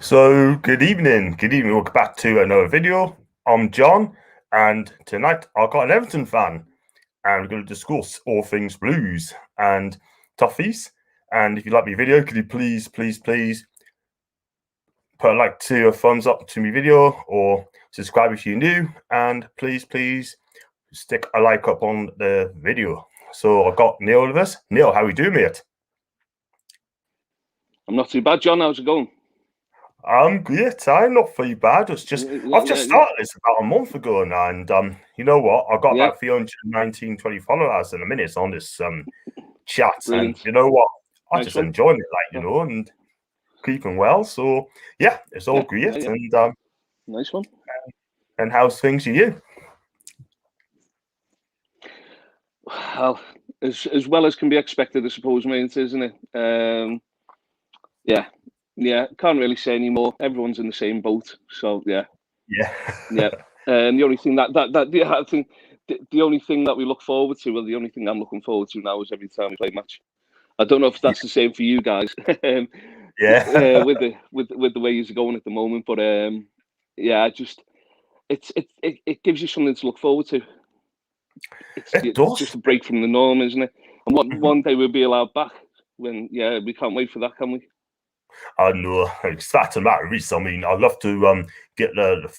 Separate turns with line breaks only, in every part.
So, good evening. Welcome back to another video. I'm John, and tonight I've got an Everton fan, and we're going to discuss all things Blues and Toffees. And if you like my video, could you please put a like to a thumbs up to my video, or subscribe if you're new, and please stick a like up on the video. So I've got Neil with us. Neil, how are you doing, mate?
I'm not too bad, John. How's it going?
I'm great. I'm not too bad. It's just I've just started this about a month ago now, and you know what? I've got about 319 followers in a minute on this chat,
Brilliant.
and you know what? I'm
Nice
just
one.
enjoying it, and keeping well. So yeah, it's all great. And
nice one.
And how's things for you?
Well, as well as can be expected, I suppose, mate, isn't it? Yeah. Can't really say anymore. Everyone's in the same boat. So yeah. And the only thing I think the only thing that we look forward to, well, the only thing I'm looking forward to now is every time we play a match. I don't know if that's the same for you guys. With the way you're going at the moment, but it gives you something to look forward to. It's just a break from the norm, isn't it? And one day we'll be allowed back. When we can't wait for that, can we?
I know, it's that and that, Reese. I mean, I'd love to get the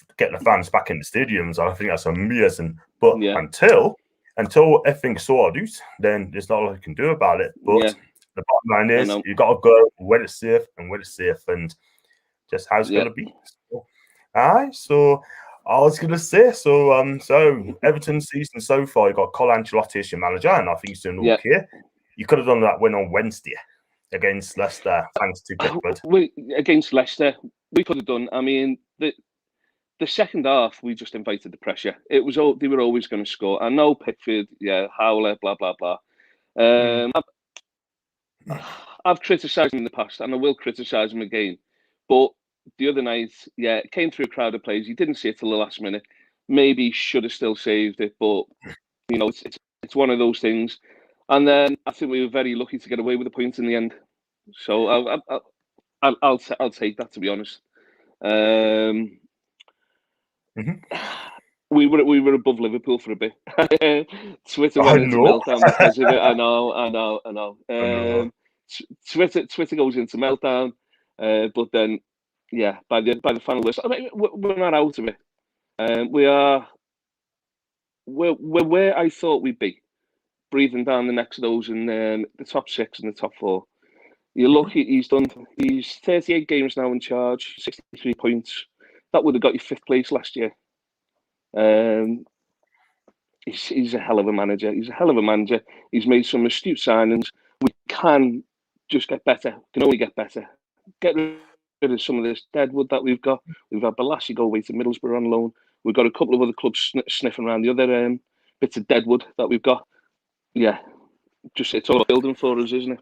fans back in the stadiums. I think that's amazing. But until everything's sorted out, then there's not a lot you can do about it. But the bottom line is you got to go when it's safe, and just how it's going to be. So I was going to say, so Everton season so far, you got Carlo Ancelotti as your manager, and I think he's doing okay. You could have done that win on Wednesday against Leicester, thanks to Pickford.
Against Leicester, we could have done. I mean, the second half, we just invited the pressure. It was they were always going to score. I know Pickford, Howler, blah blah blah. I've criticised him in the past, and I will criticise him again. But the other night, it came through a crowd of players. He didn't see it till the last minute. Maybe he should have still saved it, but it's one of those things. And then I think we were very lucky to get away with the point in the end. So I'll take that, to be honest. We were above Liverpool for a bit. Twitter went into meltdown because of it. I know. Twitter goes into meltdown, but then by the final list, I mean, we're not out of it. We're where I thought we'd be, breathing down the necks of those in the top 6 and the top 4. You look, he's 38 games now in charge, 63 points. That would have got you 5th place last year. He's a hell of a manager. He's made some astute signings. We can just get better. Can only get better. Get rid of some of this deadwood that we've got. We've had Balassi go away to Middlesbrough on loan. We've got a couple of other clubs sniffing around the other bits of deadwood that we've got. Yeah, just it's all about building for us, isn't it?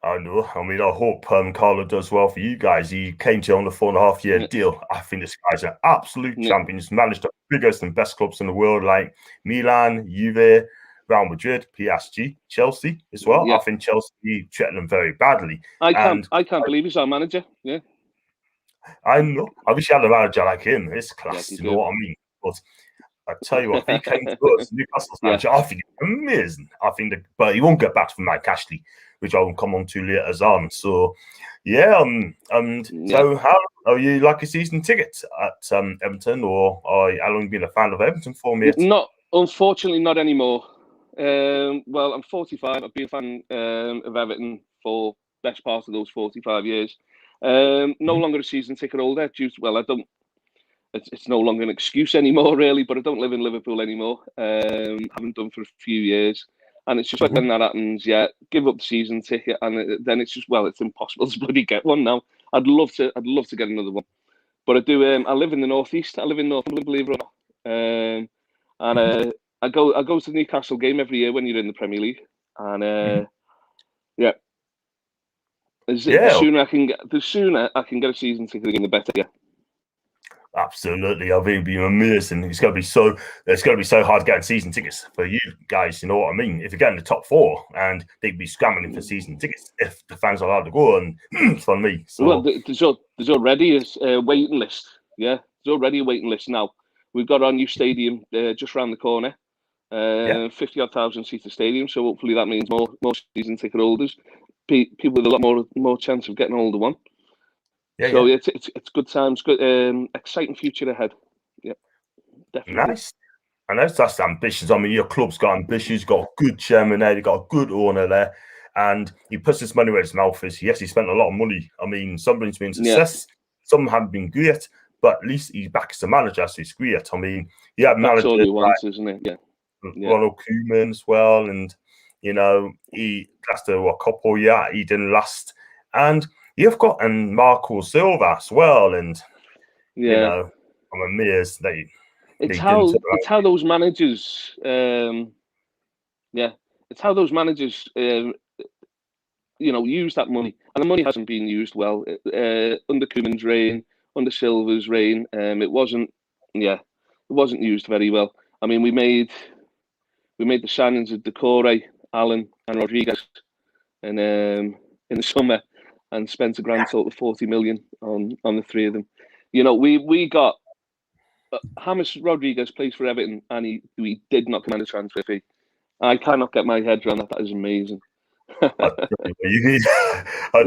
I know. I mean, I hope Carlo does well for you guys. He came to you on a 4.5-year deal. I think this guy's an absolute champion. He's managed the biggest and best clubs in the world, like Milan, Juve, Real Madrid, PSG, Chelsea as well. I think Chelsea treated them very badly.
I can't believe he's our manager. Yeah,
I know. I wish I had a manager like him. It's class. You know what I mean? But I tell you what, if he came to us, Newcastle's manager, I think it's amazing. But he won't get back from Mike Ashley, which I'll come on to later on. So, so how are you like a season ticket at Everton, or how long have you been a fan of Everton for, mate?
Unfortunately, not anymore. Well, I'm 45. I've been a fan of Everton for the best part of those 45 years. No longer a season ticket holder. I don't. It's no longer an excuse anymore, really. But I don't live in Liverpool anymore. Haven't done for a few years, and it's just like when that happens, give up the season ticket, and then it's just it's impossible to bloody get one now. I'd love to get another one, but I do. I live in the northeast. I live in Northumberland, believe it or not, and I go to the Newcastle game every year when you're in the Premier League, and the sooner I can get a season ticket again, the better.
Absolutely, I think it'd be amazing. It's going to be so hard getting season tickets for you guys. You know what I mean? If you get in the top 4, and they'd be scrambling for season tickets if the fans are allowed to go, and for me. So
well, there's already a waiting list. Yeah, there's already a waiting list now. We've got our new stadium just around the corner. 50-odd thousand seater stadium, so hopefully that means more season ticket holders, people with a lot more chance of getting a hold of one. So it's good times, good exciting future ahead. Yeah, definitely.
Nice. And that's ambitious. I mean, your club's got ambitions, got a good chairman there, you got a good owner there, and he puts his money where his mouth is. Yes, he spent a lot of money. I mean, some of it's been success, some haven't been great, but at least he's back as a manager, so he's great. I mean, yeah,
that's all he wants, isn't it? Yeah.
Ronald Koeman as well, and you know, he lasted a couple, he didn't last, and you've got Marco Silva as well, and you know, I'm amazed that
it's how those managers, it's how those managers, you know, use that money, and the money hasn't been used well under Koeman's reign, under Silva's reign. It wasn't used very well. I mean, we made the signings of Decore, Allen, and Rodriguez, and in the summer, and spent a grand total of 40 million on the 3 of them. You know, we got James Rodriguez plays for Everton, and he did not command a transfer fee. I cannot get my head around that. That is amazing.
I'll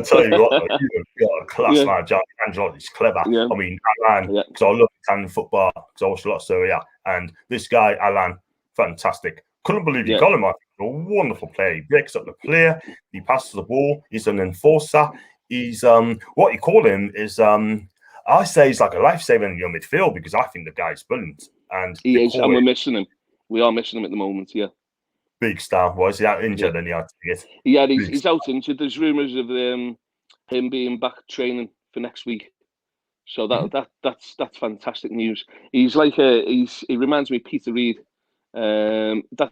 tell you what, you've got a class man. Angelotti's clever. I mean, Alan, because I love Italian football, because I watch a lot of Serie A, and this guy, Alan, fantastic. Couldn't believe you got him. I think a wonderful player. He breaks up the player. He passes the ball. He's an enforcer. He's what you call him is I say he's like a lifesaver in your midfield, because I think the guy's brilliant. And
he is, and we're missing him. We are missing him at the moment. Yeah.
Big star. Was he out injured? And he had to get.
Yeah, he's out injured. There's rumours of him being back training for next week. So that's fantastic news. He's like he reminds me of Peter Reid. That's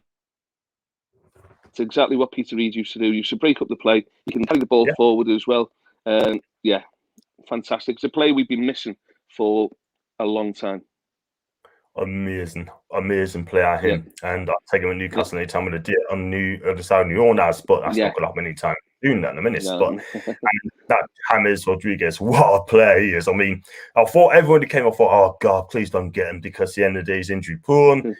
exactly what Peter Reid used to do. He used to break up the play. He can carry the ball forward as well. Fantastic. It's a play we've been missing for a long time.
Amazing player, him. And I'll take him at Newcastle anytime with a date on the other side of New Orleans, but that's not going to happen anytime doing that in a minute. But that James Rodriguez, what a player he is. I mean, I thought everyone who came off thought, oh God, please don't get him, because at the end of the day he's injury prone. I don't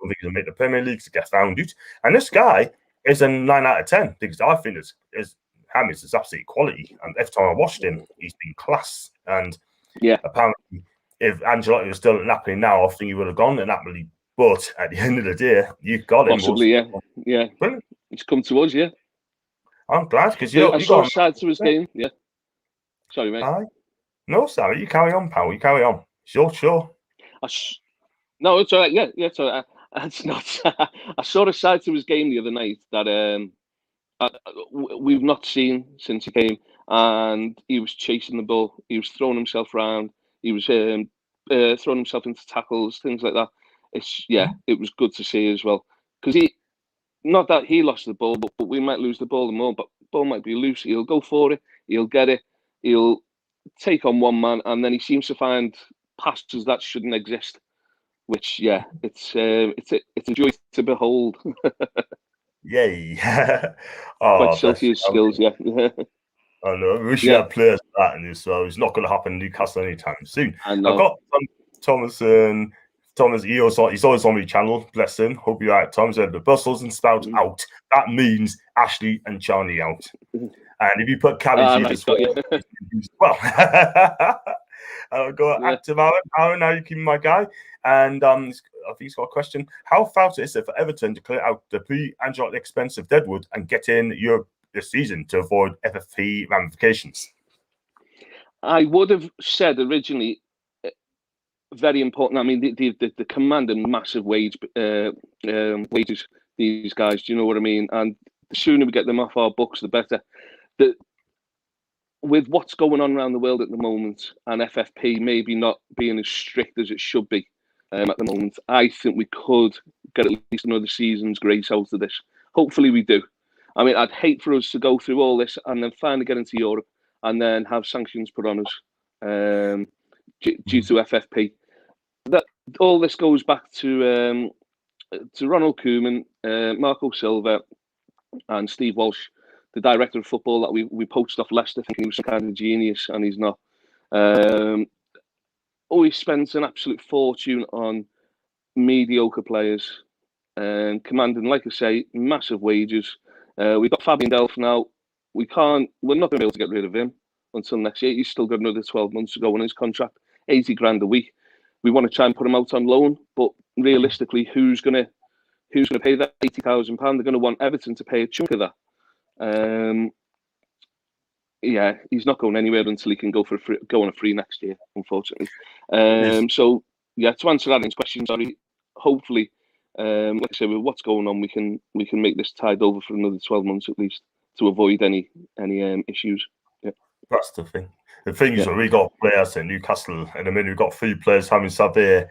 think he'll make the Premier League to get found out. And this guy is a 9 out of 10, because I think James is absolute quality. And every time I watched him, he's been class. And apparently, if Angelotti was still at Napoli now, I think he would have gone to Napoli. But at the end of the day, you got him.
Possibly, yeah. Brilliant. He's come to us,
I'm glad, because
I saw a side to his game. Yeah. Sorry, mate.
No, sorry. You carry on, pal. You carry on. Sure.
No, it's all right. Yeah, it's all right. It's not. I saw a side to his game the other night that we've not seen since he came, and he was chasing the ball. He was throwing himself around. He was throwing himself into tackles, things like that. It was good to see as well, because not that he lost the ball, but we might lose the ball more. But the ball might be loose. He'll go for it. He'll get it. He'll take on one man, and then he seems to find passes that shouldn't exist. Which it's a joy to behold.
Yay!
Quite silky his skills,
I know. We should have players like that in this, so it's not going to happen in Newcastle anytime soon. I've got Thomas. He's always on my channel. Bless him. Hope you're right, Tom. So the Brussels and Sprouts out. That means Ashley and Charlie out. And if you put cabbage as well, I'll go active Aaron. Aaron, how you keeping, my guy? And I think he's got a question. How fast is it for Everton to clear out the pre-Angelotti expensive deadwood and get in Europe this season to avoid FFP ramifications?
I would have said originally very important. I mean, the commanding massive wages, these guys. Do you know what I mean? And the sooner we get them off our books, the better. With what's going on around the world at the moment, and FFP maybe not being as strict as it should be at the moment, I think we could get at least another season's grace out of this. Hopefully we do. I mean, I'd hate for us to go through all this and then finally get into Europe and then have sanctions put on us due to FFP. all this goes back to Ronald Koeman, Marco Silva, and Steve Walsh, the director of football that we poached off Leicester, thinking he was some kind of genius, and he's not. Always spends an absolute fortune on mediocre players, commanding, like I say, massive wages. We've got Fabian Delph now. We're not going to be able to get rid of him until next year. He's still got another 12 months to go on his contract, 80 grand a week. We want to try and put him out on loan, but realistically, who's going to pay that £80,000? They're going to want Everton to pay a chunk of that. Yeah, he's not going anywhere until he can go on a free next year, unfortunately. So yeah, to answer that question, sorry. Hopefully, like I said, with what's going on, we can make this tied over for another 12 months at least to avoid any issues. Yeah,
that's the thing. The thing is, we got players in Newcastle, and I mean, we've got 3 players having Sabir,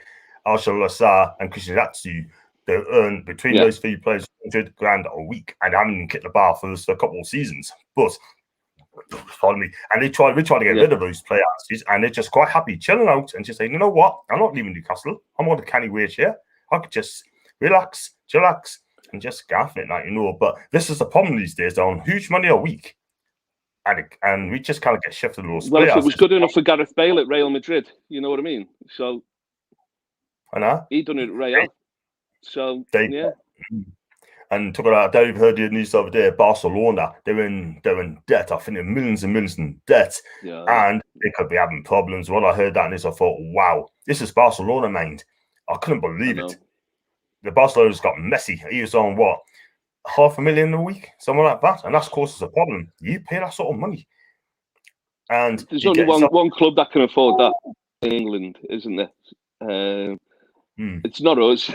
Arshel Lassar, and Christian Atsu. They earn between those 3 players 100 grand a week, and haven't kicked the bar for a couple of seasons. But follow me, and we try to get rid of those players, and they're just quite happy chilling out and just saying, you know what, I'm not leaving Newcastle. I'm on the canny wage here. I could just relax, chillax, and just gaff it, like, you know. But this is the problem these days. They're on huge money a week, and we just kind of get shifted those players.
If it was good enough for Gareth Bale at Real Madrid, you know what I mean. So
I know
he done it at Real. So yeah.
And talking about, Dave, heard the news the other day, Barcelona, they're in debt. I think they're millions and millions in debt, and they could be having problems. When I heard that news, I thought, wow, this is Barcelona, mind. I couldn't believe it. The Barcelona's got messy. He was on what, $500,000 a week, something like that, and that's causes a problem. You pay that sort of money, and
there's only one club that can afford that in England, isn't there? It's not us.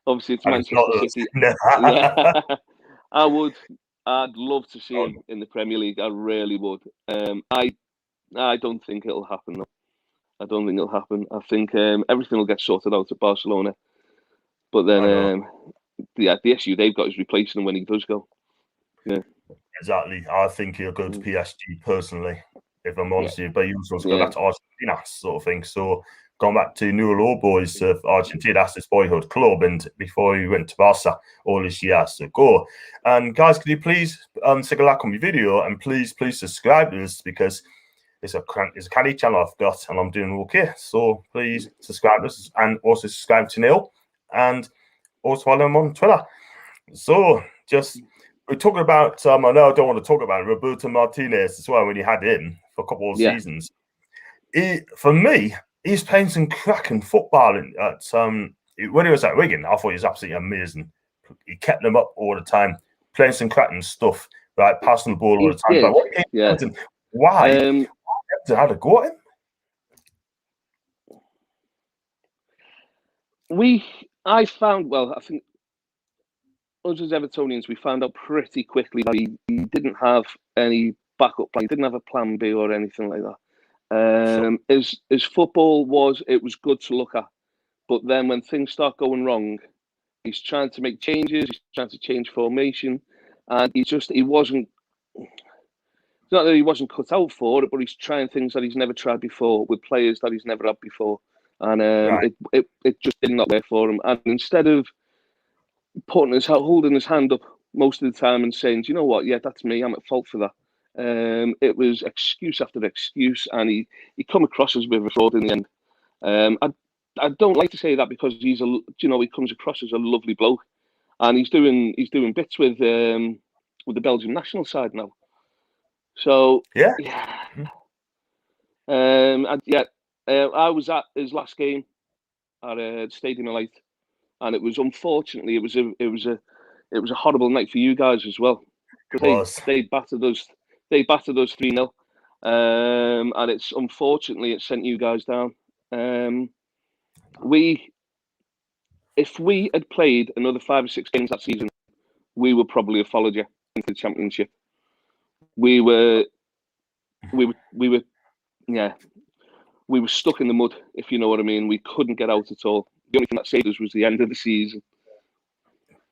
Obviously, it's Manchester City. Yeah. I'd love to see him in the Premier League. I really would. I don't think it'll happen, though. I don't think it'll happen. I think everything will get sorted out at Barcelona. But then, the issue they've got is replacing him when he does go. Yeah.
Exactly. I think he'll go to PSG personally, if I'm honest with you. But he was supposed to go back to Argentina, sort of thing. So, going back to New Old Boys of Argentina, that's his boyhood club, and before he went to Barca all his years ago. And guys, could you please take a like on my video, and please subscribe to this, because it's a canny channel I've got, and I'm doing okay. So please subscribe to this, and also subscribe to Neil, and also follow him on Twitter. So we're talking about I know I don't want to talk about Roberto Martinez as well, when he had him for a couple of seasons. For me, he's playing some cracking football at when he was at Wigan. I thought he was absolutely amazing. He kept them up all the time, playing some cracking stuff, right? Passing the ball all the time. But why? How to go at him?
I think us as Evertonians, we found out pretty quickly that he didn't have any backup plan. He didn't have a plan B or anything like that. His football was good to look at, but then when things start going wrong, he's trying to make changes. He's trying to change formation, and he wasn't. It's not that he wasn't cut out for it, but he's trying things that he's never tried before with players that he's never had before, and it just did not work for him. And instead of holding his hand up most of the time and saying, "Do you know what? Yeah, that's me. I'm at fault for that." It was excuse after excuse, and he come across as a bit of a fraud in the end. I don't like to say that, because he comes across as a lovely bloke, and he's doing bits with the Belgian national side now. So I was at his last game at Stadium of Light, and it was unfortunately it was a horrible night for you guys as well, because they battered us 3-0, and it's unfortunately it sent you guys down. If we had played another 5 or 6 games that season, we would probably have followed you into the Championship. We were stuck in the mud, if you know what I mean. We couldn't get out at all. The only thing that saved us was the end of the season.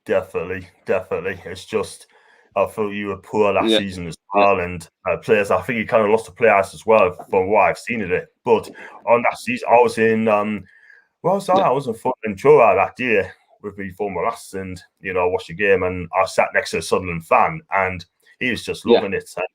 Definitely. It's just, I thought you were poor last season as well, and players. I think you kind of lost the players as well from what I've seen of it. But on that season, I was in Well, so I wasn't fun and throughout that year with me former lads, and I watched the game, and I sat next to a Sunderland fan, and he was just loving it. And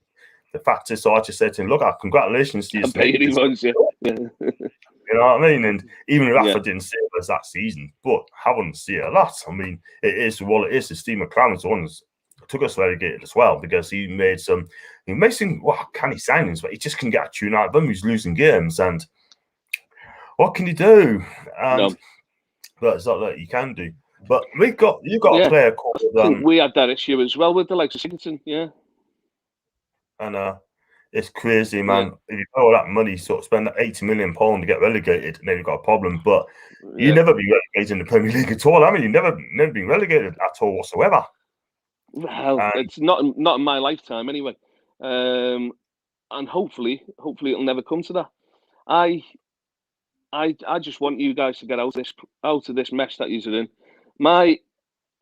the fact is, so I just said to him, "Look, congratulations to you, mate."
He was, yeah.
You know what I mean? And even if Rafa didn't see it as that season, but haven't seen it a lot. I mean, it is what it is. The Steve McLaren's the ones took us relegated as well, because he made some canny signings, but he just couldn't get a tune out of them. He's losing games, and what can you do? And but it's not that you can do. But you've got a player called.
I think we had that issue as well with the likes of Sigurdsson,
And it's crazy, man. If you pay all that money, sort of spend £80 million to get relegated, and then you've got a problem. But you never be relegated in the Premier League at all. I mean, you've never been relegated at all whatsoever.
Well, it's not in my lifetime anyway. And hopefully it'll never come to that. I just want you guys to get out of this mess that you're in.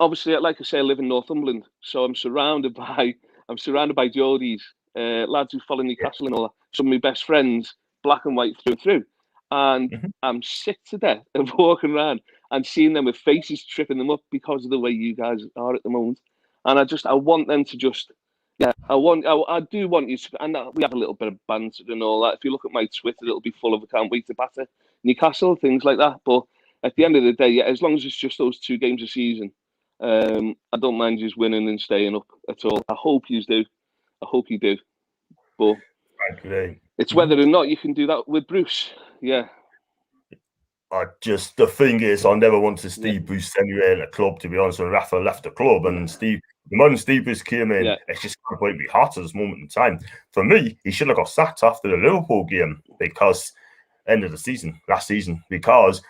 Obviously, like I say, I live in Northumberland, so I'm surrounded by Geordies, lads who follow Newcastle and all that. Some of my best friends, black and white through and through. And I'm sick to death of walking around and seeing them with faces tripping them up because of the way you guys are at the moment. And I want them to just, I do want you to, and we have a little bit of banter and all that. If you look at my Twitter, it'll be full of, I can't wait to batter Newcastle, things like that. But at the end of the day, as long as it's just those 2 games a season, I don't mind you winning and staying up at all. I hope you do. I hope you do. But it's whether or not you can do that with Bruce. Yeah.
The thing is, I never wanted Steve Bruce anywhere in the club, to be honest. When Rafa left the club, and the moment Steve Bruce came in, it's just going to break me heart at this moment in time. For me, he should have got sacked after the Liverpool game, because end of the season, last season, because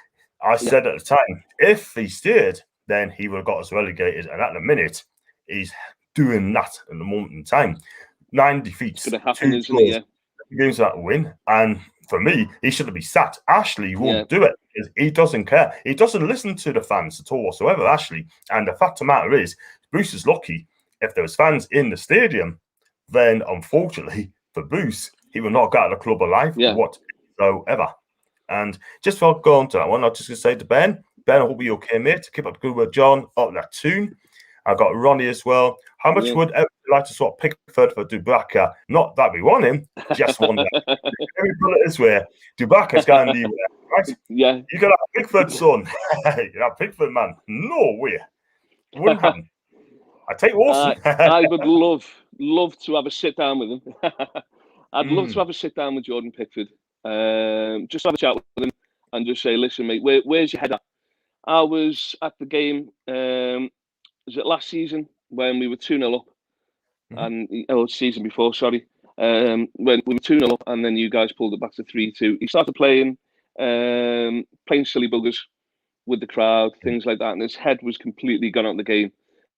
I said at the time, if he stayed, then he would have got us relegated. And at the minute, he's doing that at the moment in time. 9 defeats, 2 games that win, and for me, he should be sacked. Ashley won't do it. He doesn't care. He doesn't listen to the fans at all whatsoever, Ashley. And the fact of the matter is, Bruce is lucky. If there was fans in the stadium, then unfortunately for Bruce, he will not get out of the club alive whatsoever. And just for going to that one, I'm just going to say to Ben, I hope you're okay, mate. Keep up the good work, John. Up that tune. I've got Ronnie as well. How much would everyone like to sort of Pickford for Dubravka? Not that we want him, just one day. Let me put it this way. Dubravka's going to be right?
Yeah.
You got a Pickford, son. You're a Pickford, man. No way. Wouldn't happen. I take Wilson.
I would love to have a sit down with him. I'd love to have a sit down with Jordan Pickford. Just have a chat with him and just say, listen, mate, where's your head at? I was at the game, was it last season when we were 2-0 up? And season before, sorry. When we were 2-0 up, and then you guys pulled it back to 3-2. He started playing silly buggers with the crowd, things like that, and his head was completely gone out of the game.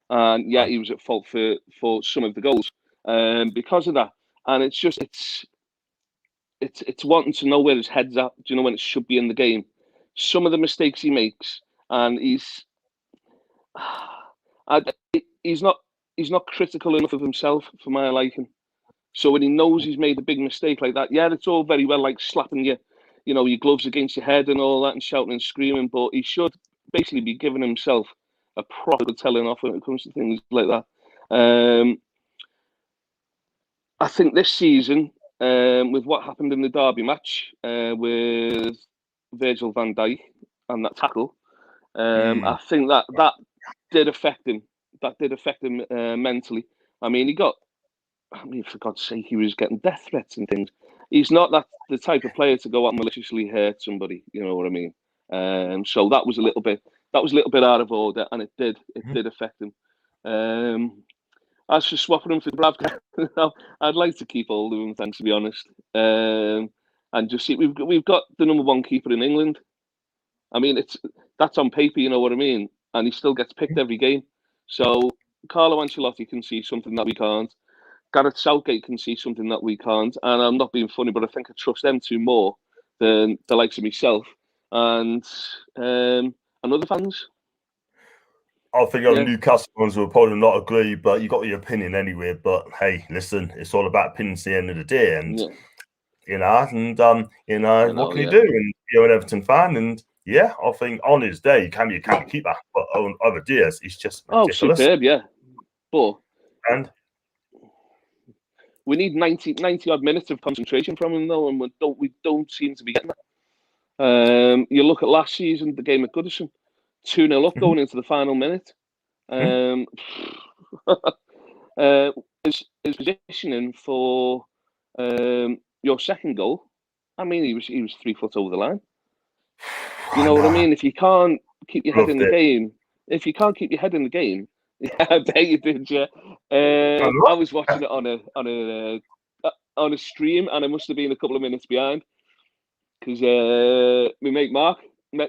And he was at fault for some of the goals because of that. And it's just it's wanting to know where his head's at. Do you know when it should be in the game? Some of the mistakes he makes, and he's not critical enough of himself for my liking. So when he knows he's made a big mistake like that, it's all very well like slapping your gloves against your head and all that and shouting and screaming, but he should basically be giving himself a proper telling off when it comes to things like that. I think this season, with what happened in the Derby match with Virgil van Dijk and that tackle, I think that did affect him. That did affect him mentally. I mean, for God's sake, he was getting death threats and things. He's not the type of player to go out and maliciously hurt somebody. You know what I mean? So that was a little bit out of order, and it did affect him. As for swapping him for Dubravka, I'd like to keep hold of him, thanks, to be honest. And just see, we've got the number 1 keeper in England. I mean, that's on paper, you know what I mean? And he still gets picked every game. So Carlo Ancelotti can see something that we can't. Gareth Southgate can see something that we can't. And I'm not being funny, but I think I trust them 2 more than the likes of myself and other fans.
I think Newcastle ones will probably not agree, but you got your opinion anyway. But hey, listen, it's all about opinions at the end of the day, and what can you do? And you're an Everton fan, and Yeah, I think on his day, he can be a keeper, but on other days, he's just ridiculous.
Superb, yeah. But
and
we need 90 odd minutes of concentration from him, though, and we don't seem to be getting that. You look at last season, the game at Goodison, 2-0 up going into the final minute. His positioning for your second goal, I mean, he was 3 foot over the line. You know what I mean? If you can't keep your head in the game, yeah, I bet you did, yeah. I was watching it on a stream, and I must have been a couple of minutes behind because my mate Mark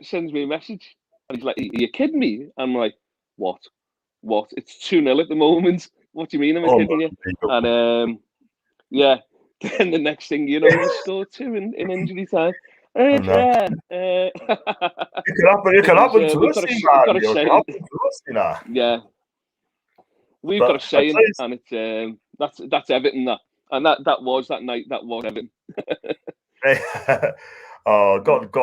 sends me a message, and he's like, "Are you kidding me?" I'm like, "What? It's 2-0 at the moment. What do you mean? Am I kidding you?" And yeah, then the next thing you know, you score 2 in injury time. It
can happen to us, man.
Yeah, we've got a saying, and it's that's Everton, that was that night. That was Everton.
Oh, got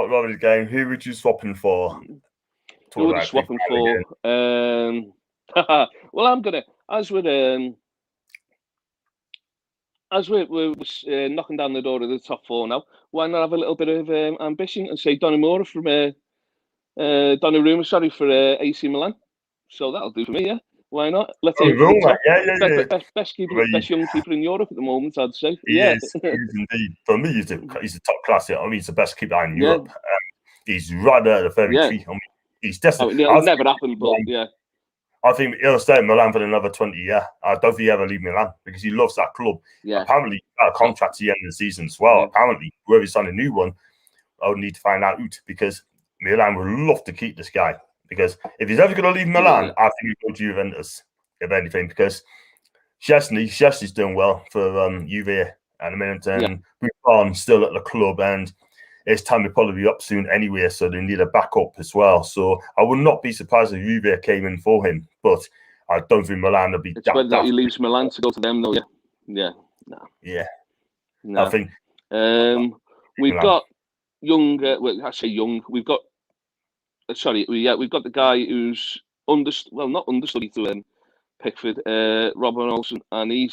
Robbie's game. Who would you swapping for?
Who would you swapping for? Well, I'm gonna as we're knocking down the door of the top 4 now. Why not have a little bit of ambition and say Donnarumma from Donnarumma, sorry, for AC Milan? So that'll do for me, yeah. Why not? Let's aim for the top.
Yeah.
Best young keeper in Europe at the moment, I'd say.
He is indeed. For me, he's a top class. I mean, he's the best keeper in Europe. He's right there at the very tree. I mean, he's destined.
It'll never happen, but yeah.
I think he'll stay at Milan for another 20 years. I don't think he'll ever leave Milan because he loves that club.
Yeah.
Apparently, got a contract at the end of the season as well. Yeah. Apparently, whoever signed a new one, I would need to find out because Milan would love to keep this guy. Because if he's ever going to leave Milan, I think he'll go to Juventus, if anything. Because Szczesny's doing well for Juve at the minute, and Buffon's still at the club, and his time will probably be up soon anyway, so they need a backup as well. So I would not be surprised if Juve came in for him, but I don't think Milan will be.
It's whether that he leaves Milan to go to them, though. Yeah, no.
Yeah,
no.
I think
we've got young. Well, I say young. We've got. We've got the guy who's not understudy to Pickford, Robin Olsen, and he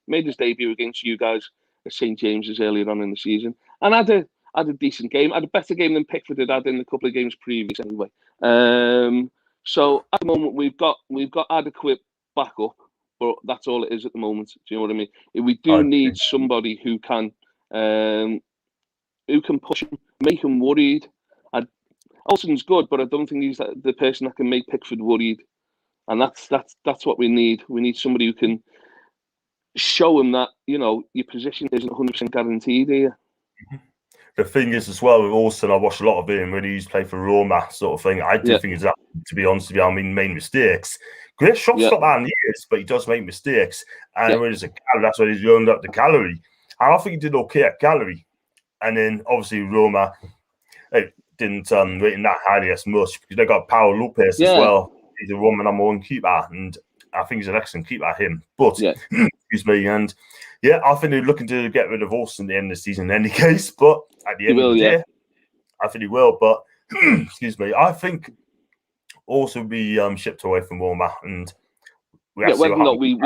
made his debut against you guys at St James's earlier on in the season, and had a decent game, had a better game than Pickford had in a couple of games previous anyway. So at the moment we've got adequate backup, but that's all it is at the moment. Do you know what I mean? We do need somebody who can push him, make him worried. Olsen's good, but I don't think he's the person that can make Pickford worried. And that's what we need. We need somebody who can show him that, your position isn't 100% guaranteed here.
The thing is, as well, with Olsen, I watched a lot of him when he used to play for Roma, sort of thing. I do think he's, to be honest with you, made mistakes. Great shot stop out in the years, but he does make mistakes. And when that's when he's earned up the Gallery. And I think he did okay at Gallery. And then, obviously, Roma didn't rate him that highly as much because they got Paulo Lopez as well. He's a Roman number 1 keeper, and I think he's an excellent keeper at him. But excuse me, and I think they're looking to get rid of Olsen at the end of the season in any case. But at the end of the day, I think he will. But excuse me, I think Olsen will be shipped away from Roma, and
whether or not we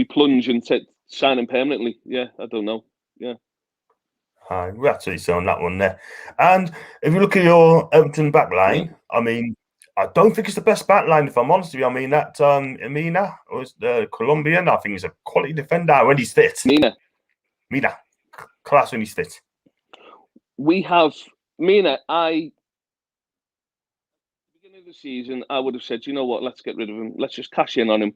plunge and sign him permanently. Yeah, I don't know. Yeah.
We're actually on that one there. And if you look at your Everton back line, I mean, I don't think it's the best back line, if I'm honest with you. I mean, that Mina, was the Colombian, I think he's a quality defender when he's fit. Mina. Class when he's fit.
We have Mina. Beginning of the season, I would have said, you know what, let's get rid of him. Let's just cash in on him.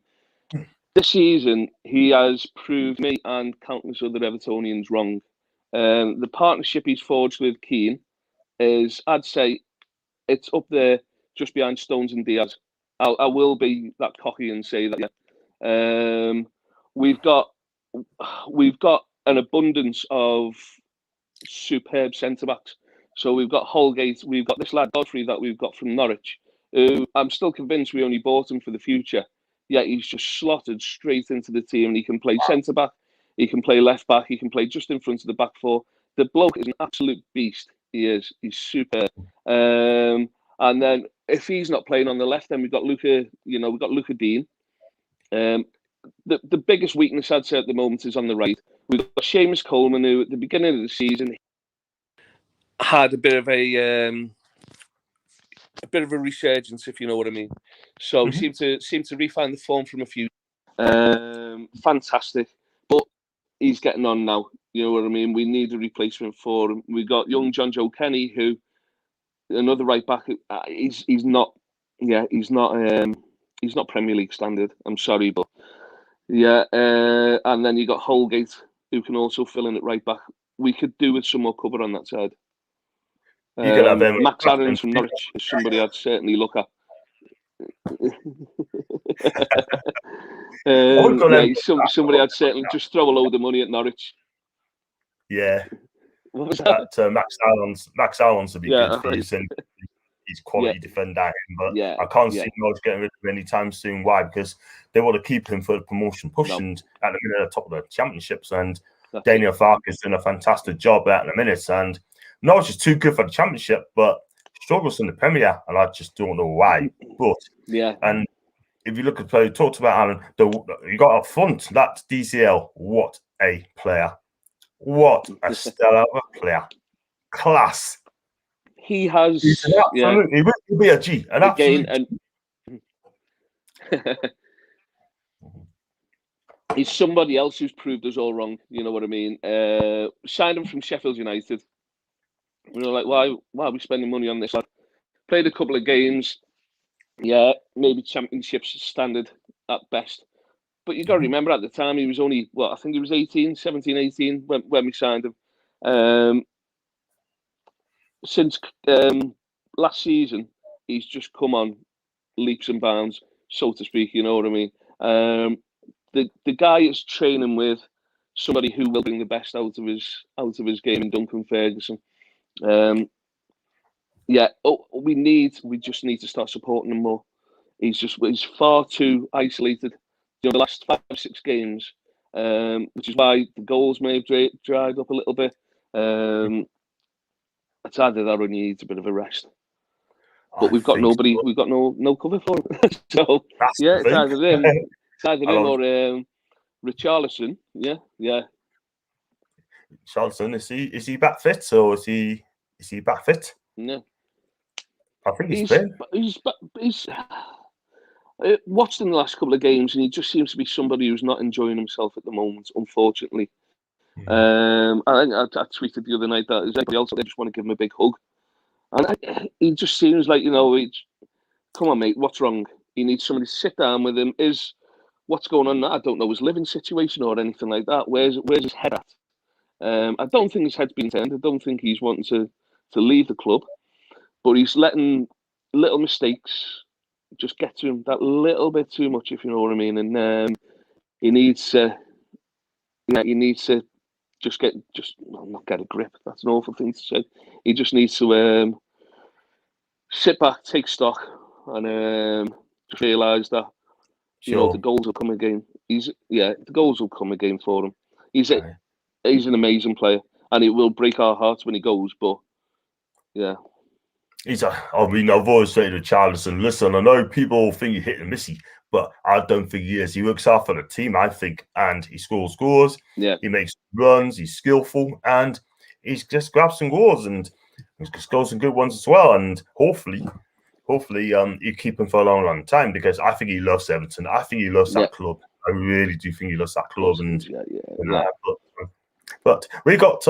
This season, he has proved me and countless other Evertonians wrong. The partnership he's forged with Keane is, I'd say, it's up there just behind Stones and Diaz. I will be that cocky and say that. We've got an abundance of superb centre backs. So we've got Holgate, we've got this lad Godfrey that we've got from Norwich, who I'm still convinced we only bought him for the future. Yet he's just slotted straight into the team, and he can play centre back. He can play left back. He can play just in front of the back 4. The bloke is an absolute beast. He is. He's super. And then if he's not playing on the left, then we've got Luca. You know, we've got Luca Dean. The biggest weakness I'd say at the moment is on the right. We've got Seamus Coleman, who at the beginning of the season had a bit of a resurgence, if you know what I mean. So we seem to refine the form from a few. Fantastic, but he's getting on now. You know what I mean. We need a replacement for him. We got young John Joe Kenny, who another right back. He's not. Yeah, he's not Premier League standard. I'm sorry, but yeah. And then you got Holgate, who can also fill in at right back. We could do with some more cover on that side.
You could have
Max Aarons from Norwich is somebody I'd certainly look at. Somebody I'd certainly just throw a load of money at Norwich.
Yeah.
What was that?
Max Aarons would be good for you. He's quality defender, but I can't see Norwich getting rid of him anytime soon. Why? Because they want to keep him for the promotion push, and at the minute at the top of the championships, and Daniel Farke is doing a fantastic job at the minute, and Norwich is too good for the championship, but struggles in the Premier, and I just don't know why. But and if you look at play, you talked about Alan, you got up front, that's DCL. What a player! What a stellar player! Class.
He has.
He's an absolute, he will be a G. An absolute.
He's somebody else who's proved us all wrong. You know what I mean? Signed him from Sheffield United. We were like, why are we spending money on this lad? Played a couple of games. Yeah, maybe championships standard at best. But you got to remember at the time he was only, I think he was 17, 18 when we signed him. Since last season, he's just come on leaps and bounds, so to speak. You know what I mean? The guy is training with somebody who will bring the best out of his game in Duncan Ferguson. We just need to start supporting him more. He's far too isolated. You know, the last 5-6 games, which is why the goals may have dried up a little bit. It's either that or he needs a bit of a rest. But we've got nobody. So. We've got no cover for him. So it's either him. It's either him or Richarlison. Yeah.
Richarlison, is he back fit or is he back fit?
No.
I think he's been.
He's watched in the last couple of games, and he just seems to be somebody who's not enjoying himself at the moment, unfortunately. I tweeted the other night that is everybody else, they just want to give him a big hug. And he just seems like, come on, mate, what's wrong? He needs somebody to sit down with him. What's going on? I don't know his living situation or anything like that. Where's his head at? I don't think his head's been turned. I don't think he's wanting to leave the club. But he's letting little mistakes just get to him that little bit too much, if you know what I mean. And he needs to just not get a grip. That's an awful thing to say. He just needs to sit back, take stock, and just realise that the goals will come again. The goals will come again for him. He's an amazing player, and it will break our hearts when he goes. But yeah.
I've always said to Richarlison, listen, I know people think you hit and missy, but I don't think he is. He works hard for the team, I think, and he scores goals.
Yeah.
He makes runs, he's skillful, and he's just grabs some goals and scores some good ones as well. And hopefully, you keep him for a long, long time, because I think he loves Everton. I think he loves that club. I really do think he loves that club. And but we got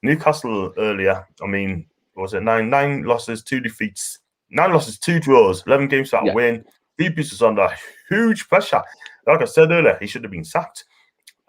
Newcastle earlier. I mean, what was it? 9 losses, 2 defeats, 9 losses, 2 draws, 11 games without a win. Phoebus was under huge pressure. Like I said earlier, he should have been sacked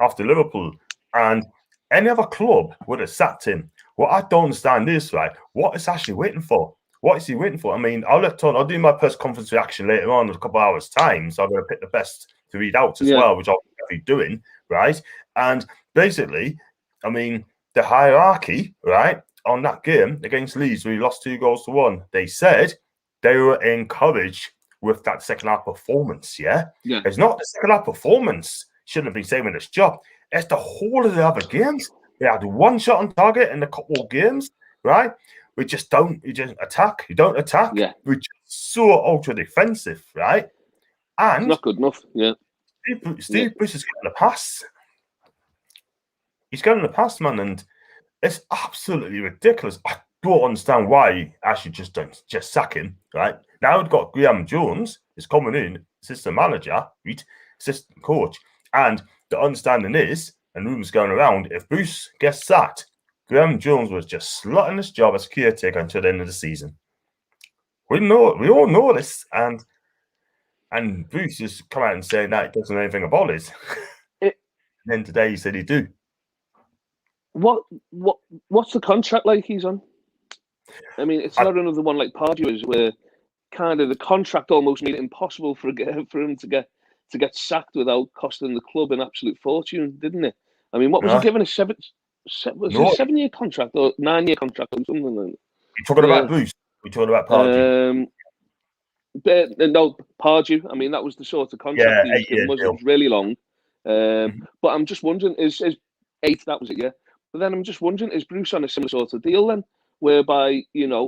after Liverpool, and any other club would have sacked him. What I don't understand is, right, what is Ashley waiting for? What is he waiting for? I mean, I'll do my press conference reaction later on in a couple of hours' time, so I'm going to pick the best to read out as well, which I'll be doing, right? And basically, I mean, the hierarchy, right, on that game against Leeds, where he lost 2-1, they said they were encouraged with that second half performance. It's not the second half performance shouldn't have been saving this job. It's the whole of the other games. They had 1 shot on target in a couple of games, right? we just don't. You just attack. You don't attack.
Yeah.
We're just so ultra defensive, right? And
it's not good enough. Yeah.
Steve Bruce is getting a pass. He's getting a pass, man, and it's absolutely ridiculous. I don't understand why Ashley just don't sack him, right? Now we've got Graham Jones is coming in, assistant manager, right? Assistant coach, and the understanding is, and rumors going around, if Bruce gets sacked, Graham Jones was just slotting his job as caretaker until the end of the season. We all know this, and Bruce just come out and say that he doesn't know anything about it. And then today he said he do.
What's the contract like he's on? I mean, it's not another one like Pardew's where kind of the contract almost made it impossible for him to get sacked without costing the club an absolute fortune, didn't it? I mean, what was he given a 7-year contract or 9-year contract or something like that?
You're talking about Bruce. We're talking about Pardew.
No, Pardew. I mean, that was the sort of contract he was given. It was really long. But I'm just wondering, is 8? That was it, yeah. But then I'm just wondering, is Bruce on a similar sort of deal then, whereby if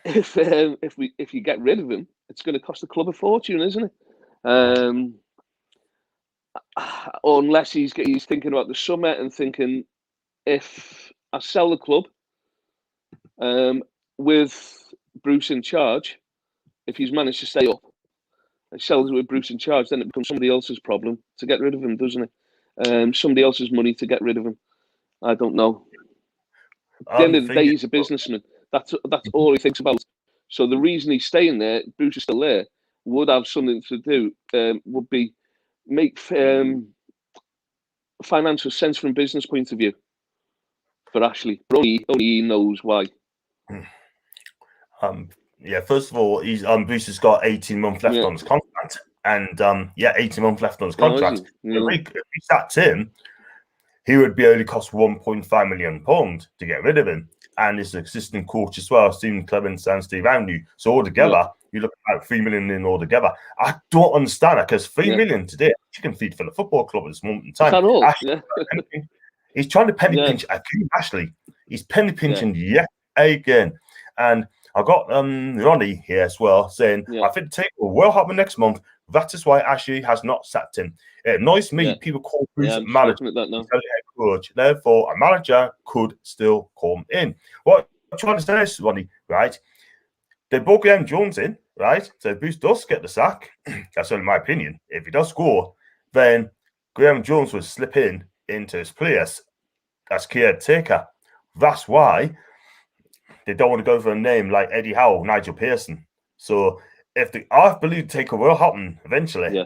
you get rid of him, it's going to cost the club a fortune, isn't it? Unless he's thinking about the summer and thinking, if I sell the club, with Bruce in charge, if he's managed to stay up, he sells it with Bruce in charge, then it becomes somebody else's problem to get rid of him, doesn't it? Somebody else's money to get rid of him. I don't know. At the end of the day, he's a businessman. That's all he thinks about. So the reason he's staying there, Bruce is still there, would have something to do. Would be make financial sense from a business point of view for Ashley. But only he knows why.
First of all, Bruce has got 18 months left on his contract, and 18 months left on his contract. If we sacked him, he would be only cost £1.5 million to get rid of him, and his existing coach as well, Stephen Clements and Steve Andrew. So altogether, you look at about $3 million in altogether. I don't understand it because $3 million today, chicken feed for the football club at this moment in time. He's trying to penny pinch Ashley. He's penny pinching yet again, and I got Ronnie here as well saying, I think the takeover will happen next month. That is why Ashley has not sacked him. It annoys me. People call Bruce a manager, coach. Therefore, a manager could still come in. What I'm trying to say is, Ronnie, right? They brought Graham Jones in, right? So if Bruce does get the sack, that's only my opinion. If he does score, then Graham Jones would slip into his place as caretaker. That's why they don't want to go for a name like Eddie Howe, Nigel Pearson. So I believe the takeover will happen eventually. Yeah.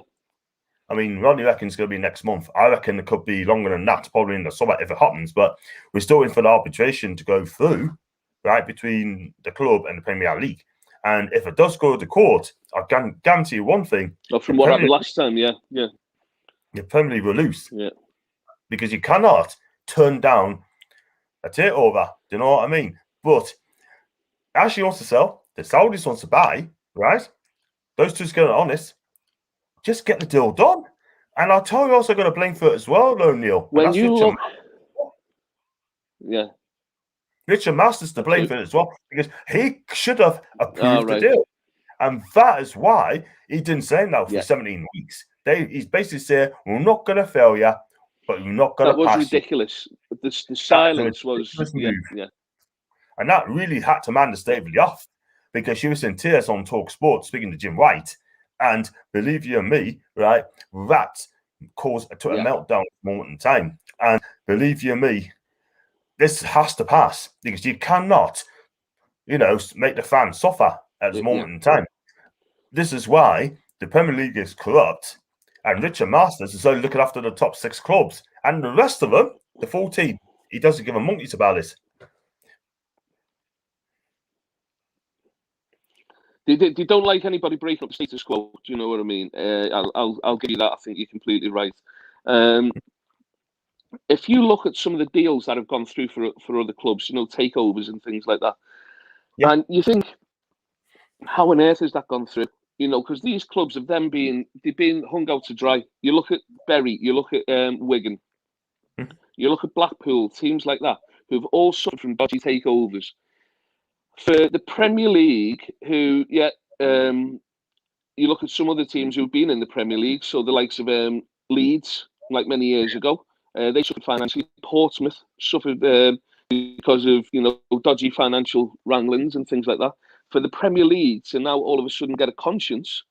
I mean, Ronnie reckons it's going to be next month. I reckon it could be longer than that, probably in the summer if it happens. But we're still in for the arbitration to go through, right, between the club and the Premier League. And if it does go to court, I can guarantee you one thing.
From what happened last time, the
Premier League will lose. Yeah. Because you cannot turn down a takeover. Do you know what I mean? But Ashley wants to sell. The Saudis wants to buy, right? Those two getting honest. Just get the deal done. And I'll tell you also going to blame for it as well, O'Neill.
When you look...
Richard Masters to blame for it as well, because he should have approved the deal. And that is why he didn't say no for 17 weeks. He's basically saying, we're not going to fail you, but you're not going to pass.
That was ridiculous. The silence was...
And that really had to man the Staveley off, because she was in tears on Talk Sport speaking to Jim White. And believe you me, right, that caused a meltdown at the moment in time. And believe you me, this has to pass, because you cannot, make the fans suffer at this moment in time. This is why the Premier League is corrupt, and Richard Masters is only looking after the top 6 clubs, and the rest of them, the 14, he doesn't give a monkeys about this.
They don't like anybody breaking up status quo. Do you know what I mean? I'll give you that. I think you're completely right. If you look at some of the deals that have gone through for other clubs, takeovers and things like that, and you think, how on earth has that gone through? Because these clubs have they've been hung out to dry. You look at Bury, you look at Wigan, you look at Blackpool, teams like that. who've all suffered from dodgy takeovers. For the Premier League, who, you look at some other teams who've been in the Premier League, so the likes of Leeds, like many years ago, they suffered financially. Portsmouth suffered because of dodgy financial wranglings and things like that. For the Premier League to now all of a sudden get a conscience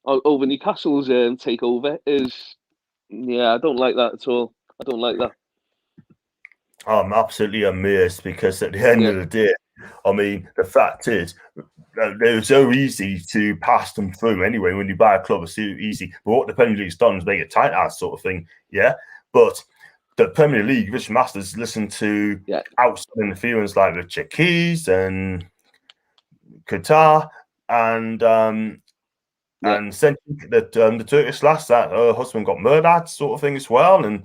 over Newcastle's takeover is, I don't like that at all. I don't like that.
I'm absolutely amazed because at the end of the day, I mean, the fact is, they're so easy to pass them through anyway. When you buy a club, it's so easy. But what the Premier League's done is make it tight ass sort of thing, But the Premier League, Rich Masters, listen to outside interference like the Czechs and Qatar and the Turkish lass that her husband got murdered sort of thing as well. And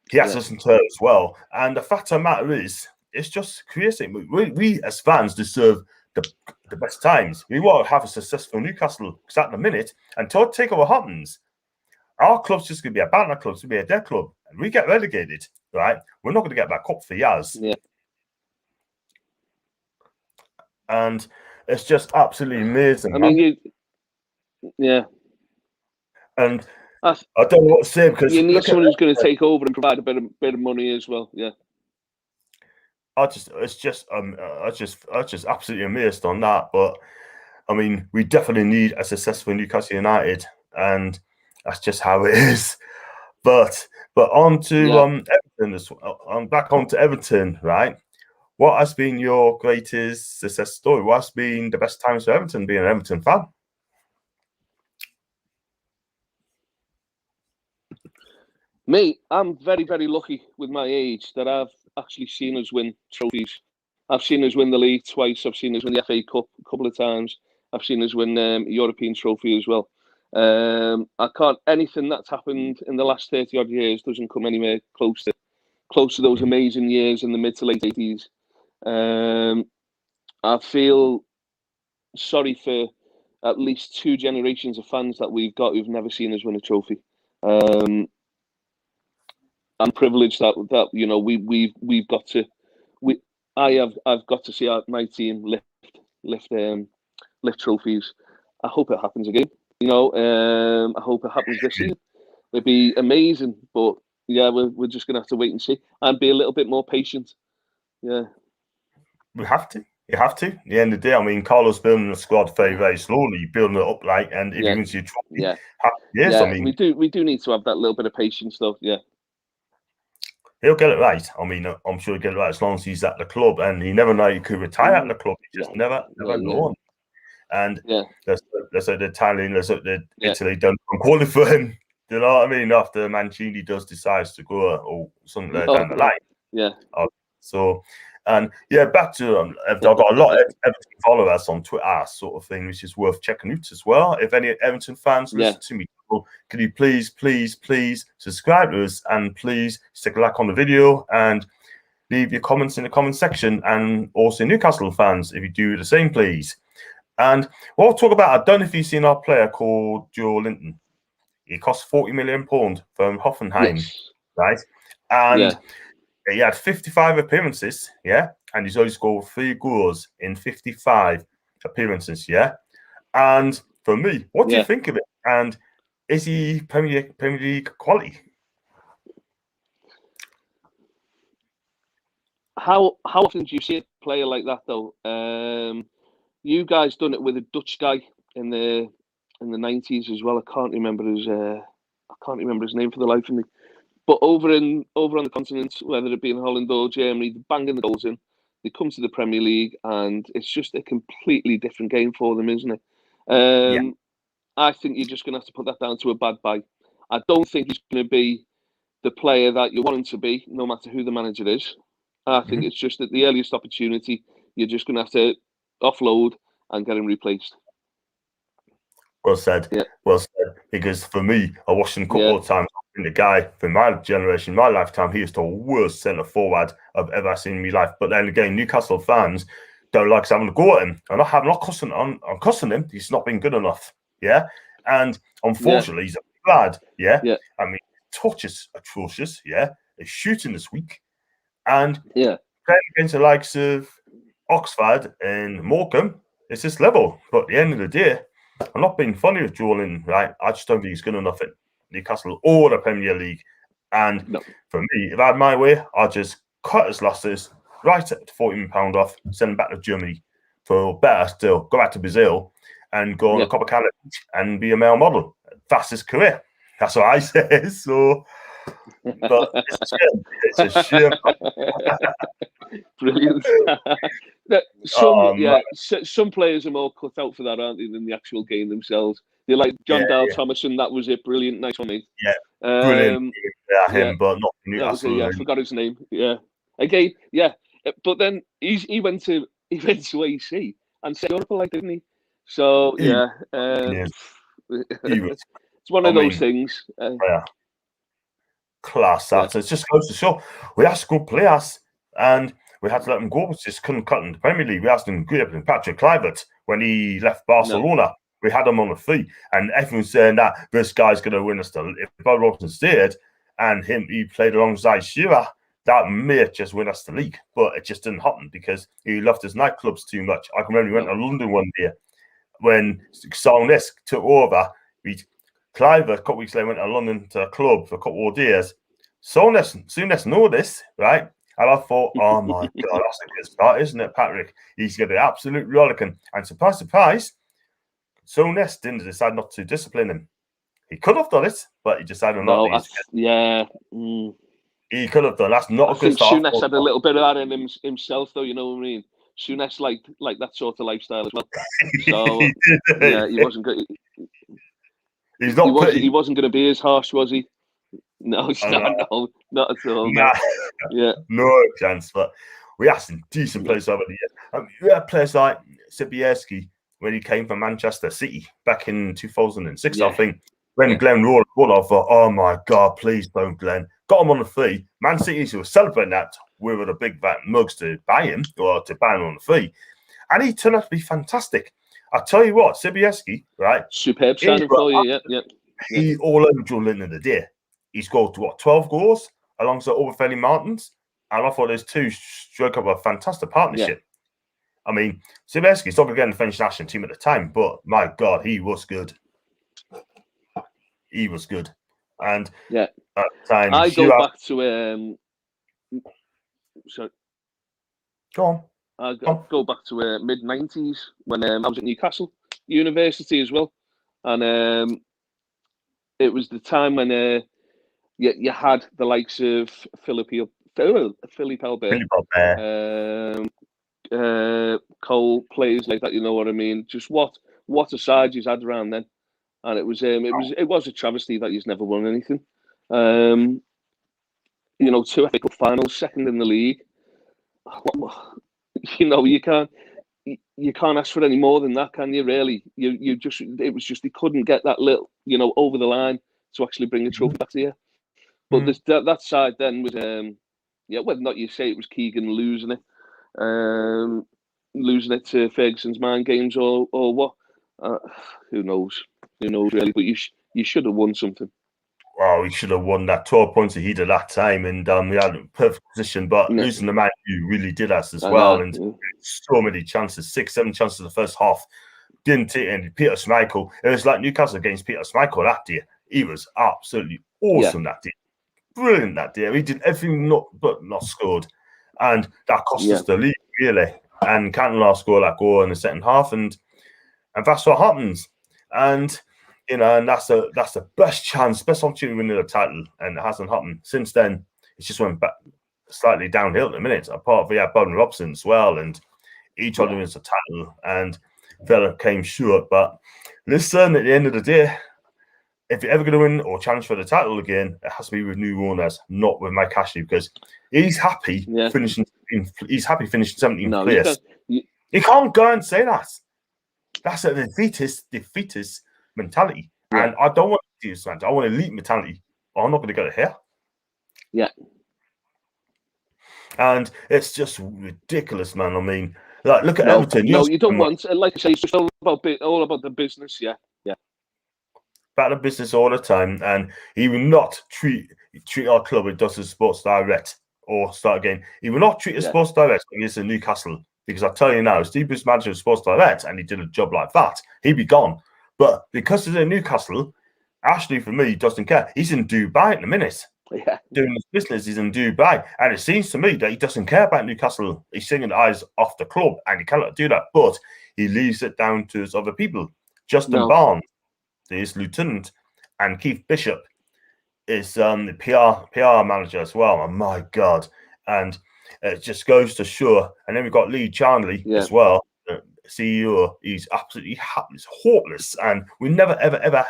he has to listen to her as well. And the fact of the matter is, it's just crazy. We as fans deserve the best times. We want to have a successful Newcastle because at the minute, until takeover happens, our club's just going to be a banner club, it's going to be a dead club. And we get relegated, right? We're not going to get back up for years.
Yeah.
And it's just absolutely amazing.
I mean,
And I don't know what to say because
you need someone who's going to take over and provide a bit of money as well. Yeah.
I just absolutely amazed on that. But I mean, we definitely need a successful Newcastle United, and that's just how it is. But on to Everton. Back on to Everton, right? What has been your greatest success story? What has been the best times for Everton being an Everton fan?
Me, I'm very, very lucky with my age that I've actually seen us win trophies. I've seen us win the league twice. I've seen us win the FA Cup a couple of times. I've seen us win a European trophy as well. Anything that's happened in the last 30 odd years doesn't come anywhere close to those amazing years in the mid to late 80s. I feel sorry for at least 2 generations of fans that we've got who've never seen us win a trophy. I'm privileged that I've got to see my team lift trophies. I hope it happens again. I hope it happens this season. It'd be amazing, but we're just gonna have to wait and see and be a little bit more patient. Yeah,
we have to. You have to. At the end of the day, I mean, Carlos building the squad very, very slowly, building it up and if you win your trophy, I mean,
we do need to have that little bit of patience, though. Yeah.
He'll get it right. I mean, I'm sure he'll get it right as long as he's at the club, and you never know he could retire at the club. You just never know. And there's the Italian, there's the Italy done quality for him. You know what I mean? After Mancini decides to go or something down the line.
Yeah.
So, and back to I've got a lot of Everton followers on Twitter, sort of thing, which is worth checking out as well. If any Everton fans listen to me, can you please subscribe to us and please stick a like on the video and leave your comments in the comment section, and also Newcastle fans, if you do the same, please. And what we'll talk about, I don't know if you've seen our player called Joe Linton. He cost £40 million from Hoffenheim, right? And he had 55 appearances, and he's only scored 3 goals in 55 appearances, And for me, what do you think of it? And is he Premier League quality?
How often do you see a player like that though? You guys done it with a Dutch guy in the 90s as well. I can't remember his name for the life of me. But over on the continent, whether it be in Holland or Germany, they're banging the goals in. They come to the Premier League, and it's just a completely different game for them, isn't it? I think you're just going to have to put that down to a bad buy. I don't think he's going to be the player that you want him to be, no matter who the manager is. I think it's just at the earliest opportunity, you're just going to have to offload and get him replaced.
Well said. Well said. Because for me, I watched him a couple of times. And the guy from my generation, my lifetime, he is the worst centre forward I've ever seen in my life. But then again, Newcastle fans don't like having to go at him. I'm not cussing him. He's not been good enough. And unfortunately, he's a bad. I mean, touch is atrocious. His shooting is weak. And playing against the likes of Oxford and Morecambe, it's this level. But at the end of the day, I'm not being funny with Joelin, right? I just don't think he's good enough at Newcastle or the Premier League. And for me, if I had my way, I'd just cut his losses right at £14 off, send him back to Germany for better still, go back to Brazil and go on a Copper Challenge and be a male model. That's his career. That's what I say. So, but it's a shame. It's a shame.
Brilliant. Some players are more cut out for that, aren't they, than the actual game themselves. They're like John Dale Thomason. That was it. Brilliant. Nice one, mate.
Yeah. Brilliant. Him, but not Newcastle.
I forgot his name. Yeah. Again, but then he went to AC and set Europe like, didn't he? So it's one of those things.
Class that. It just goes to show we have good players and we had to let them go. We just couldn't cut in the Premier League. We asked him good in Patrick Kluivert when he left Barcelona. No. We had him on a fee, and everyone's saying that this guy's going to win us the. If Bob Robson stayed and he played alongside Shearer, that may just win us the league. But it just didn't happen because he loved his nightclubs too much. I can remember he went to London one day when Souness took over. Kluivert, a couple of weeks later, went to London to a club for a couple of days. Souness know this, right? And I thought, oh my God, that's a good start, isn't it, Patrick? He's going to be absolute rollicking. And surprise, surprise, Souness didn't decide not to discipline him. He could have done it, but he decided not to. He could have done. That's not a good start.
Souness had a little bit of that in himself, though, you know what I mean? Souness liked that sort of lifestyle as well. So, he wasn't good. He wasn't going to be as harsh, was he? No, not at all.
Nah. No chance. But we had some decent players over the years. We had players like Sibierski when he came from Manchester City back in 2006, I think. When Glenn rolled the ball, I thought, oh my God, please don't, Glenn. Got him on the fee. Man City was celebrating that with a big mugs to buy him or to buy him on the fee. And he turned out to be fantastic. I tell you what, Sibierski, right?
Superb signing for you,
He all over Joelin in the day. He scored 12 goals alongside Overfelling Martins, and I thought those two struck up a fantastic partnership. I mean, Sibierski's not going to get in the French national team at the time, but my God, he was good. He was good, and at the time,
I go back to sorry.
Go on.
I go back to mid-90s when I was at Newcastle University as well, and it was the time when you had the likes of Philippe Albert, Cole, players like that. You know what I mean? Just what a side you had around then, and it was a travesty that he's never won anything. 2 FA Cup finals, second in the league. You can't ask for any more than that, can you? Really, it was just he couldn't get that little, over the line to actually bring a trophy back to you. But that side then was, whether or not you say it was Keegan losing it to Ferguson's mind games or what, who knows really. But you should have won something.
Well, he should have won that 12 points that he did that time, and we had a perfect position. But losing the man who really did us as well, and so many chances, 6-7 chances in the first half. Didn't take any. Peter Schmeichel. It was like Newcastle against Peter Schmeichel that day. He was absolutely awesome that day. Brilliant that day. He did everything but not scored, and that cost us the league really. And Cantona scored that goal in the second half, and that's what happens. And and that's the best opportunity to win the title, and it hasn't happened since then. It's just went back slightly downhill at the minute. Apart from Bowden Robson as well, and each other wins the title, and Villa came short. But listen, at the end of the day, if you're ever going to win or challenge for the title again, it has to be with new owners, not with Mike Ashley, because he's happy finishing. He's happy finishing 17th place. He can't go and say that. That's a defeatist mentality, and I don't want to do this. I want elite mentality. I'm not going to get it here.
Yeah,
and it's just ridiculous, man. I mean, look at Everton.
No, you don't want. Like I say, it's just all about the business. Yeah.
About the business all the time, and he will not treat our club with Dustin Sports Direct or start again. He will not treat a sports direct when he's in Newcastle, because I tell you now, Steve Bruce manager of sports direct and he did a job like that, he'd be gone. But because he's in Newcastle, Ashley, for me, doesn't care. He's in Dubai in a minute.
Yeah.
Doing his business, he's in Dubai. And it seems to me that he doesn't care about Newcastle. He's singing eyes off the club, and he cannot do that. But he leaves it down to his other people. Justin Barnes, his lieutenant, and Keith Bishop is the PR manager as well. Oh, my God. And it just goes to show. And then we've got Lee Charnley as well, CEO. He's absolutely hopeless. And we never, ever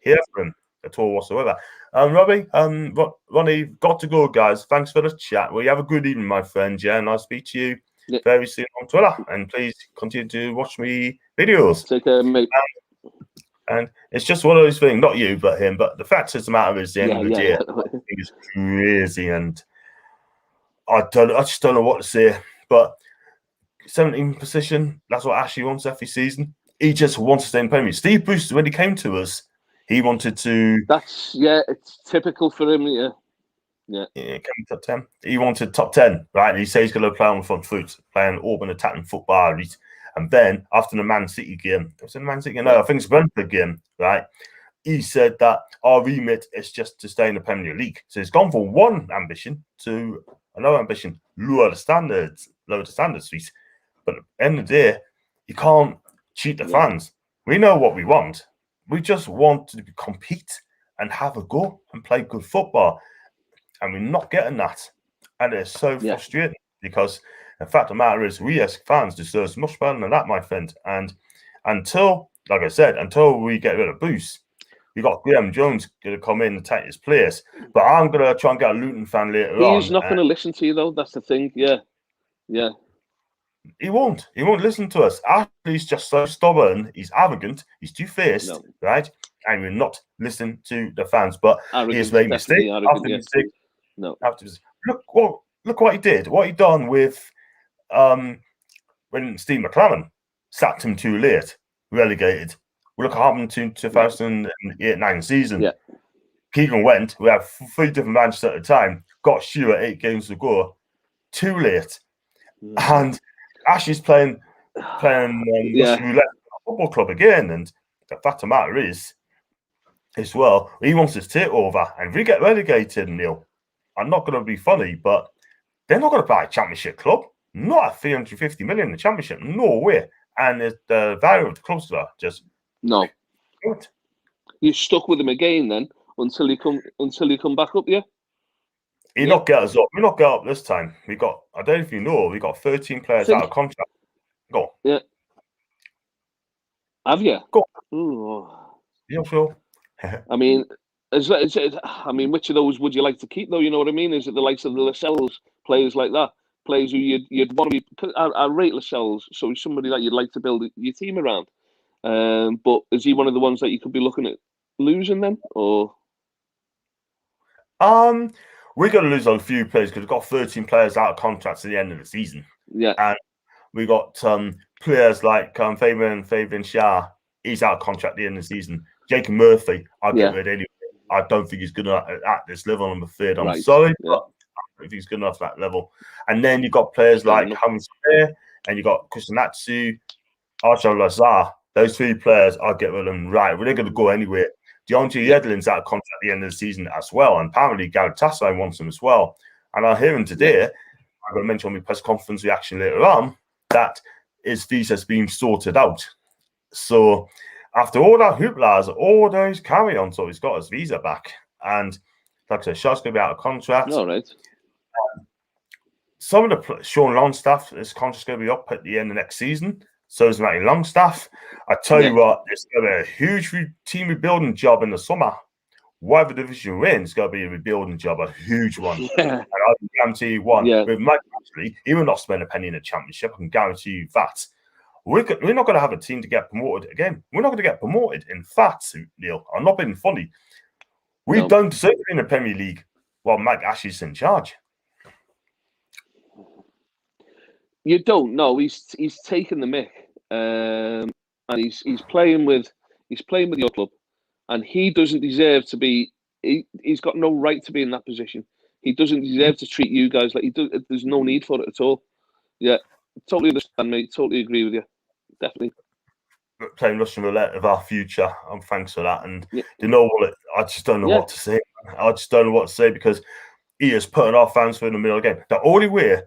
hear from him at all whatsoever. Robbie, Ronnie, got to go, guys. Thanks for the chat. Well, you have a good evening, my friend. Yeah, and I'll speak to you very soon on Twitter. And please continue to watch me videos.
Take care, mate.
And it's just one of those things, not you, but him. But the fact of the matter is, the end of the day, I think it's crazy, and I just don't know what to say. But 17th position, that's what Ashley wants every season. He just wants to stay in Premier League. Steve Bruce, when he came to us, he wanted to.
That's it's typical for him. Yeah,
came top 10. He wanted top 10, right? And he says he's going to play on the front foot, playing open attacking football. And then after the Man City game, I think it's Brentford game, right? He said that our remit is just to stay in the Premier League. So he's gone from one ambition to another ambition, lower the standards, Sweet. But at the end of the day, you can't cheat the fans. We know what we want. We just want to compete and have a go and play good football. And we're not getting that. And it's so frustrating, because the fact of the matter is, we as fans deserve much better than that, my friend. And until, like I said, until we get rid of Bruce, we got Graham Jones going to come in and take his place. But I'm going to try and get a Luton fan later on.
He's not going to listen to you, though. That's the thing. Yeah.
He won't listen to us. Ashley's just so stubborn. He's arrogant. He's two-faced, right? And we're not listening to the fans. But he's made mistake after mistake.
No.
Look what he did. What he done with when Steve McClaren sacked him too late, relegated. Look what happened to 2008-9 season. Yeah. Keegan went. We have 3 different managers at the time. Got Shearer 8 games to go. Too late. And Ashley's playing Russian roulette football club again. And the fact of the matter is, as well, he wants to take over. And if we get relegated, Neil, I'm not going to be funny, but they're not going to buy a championship club. Not at 350 million in the championship. No way. And the value of the clubs are just good.
You're stuck with him again then until you come back up, yeah?
He'll not get us up. We'll not get up this time. I don't know if you know, we got 13 players out of contract. Go.
Yeah. Have you?
Go.
Ooh.
Yeah, sure.
I mean, which of those would you like to keep, though? You know what I mean? Is it the likes of the Lascelles, players like that? Players who you'd want to be. I rate Lascelles, so he's somebody that you'd like to build your team around. But is he one of the ones that you could be looking at losing then, or?
We're going to lose a few players because we've got 13 players out of contracts at the end of the season.
Yeah,
and we got players like Fabian Shah. He's out of contract at the end of the season. Jacob Murphy, I'll get rid anyway. I don't think he's good enough at this level. I'm afraid. I'm sorry, but I don't think he's good enough at that level. And then you've got players like Hamid Spear, and you've got Kusanatsu, Archer Lazar. Those 3 players, I'll get rid of them right. They're going to go anywhere. DeAndre Yedlin's out of contract at the end of the season as well. And apparently Galatasaray wants him as well. And I hear him today, I'm going to mention on my press conference reaction later on, that his visa has been sorted out. So after all that hoopla, all those carry-on, so he's got his visa back. And like I said, Shaw's going to be out of contract.
All right.
Some of the Sean Longstaff, his contract's going to be up at the end of next season. So is Matty Longstaff. I tell you what, it's going to be a huge team rebuilding job in the summer. Whatever division we're in, it's going to be a rebuilding job, a huge one. And I can guarantee you one. With Mike Ashley, he will not spend a penny in the championship. I can guarantee you that. We're not going to have a team to get promoted again. We're not going to get promoted. In fact, Neil, I'm not being funny. We don't deserve to be in the Premier League while Mike Ashley's in charge.
You don't know. He's taken the mick, and he's playing with your club, and he doesn't deserve to be. He's got no right to be in that position. He doesn't deserve to treat you guys like he does. There's no need for it at all. Yeah, totally understand, mate. Totally agree with you. Definitely.
Playing Russian roulette of our future, and thanks for that. And you know what? I just don't know what to say. I just don't know what to say because he is putting our fans through the middle again. The only way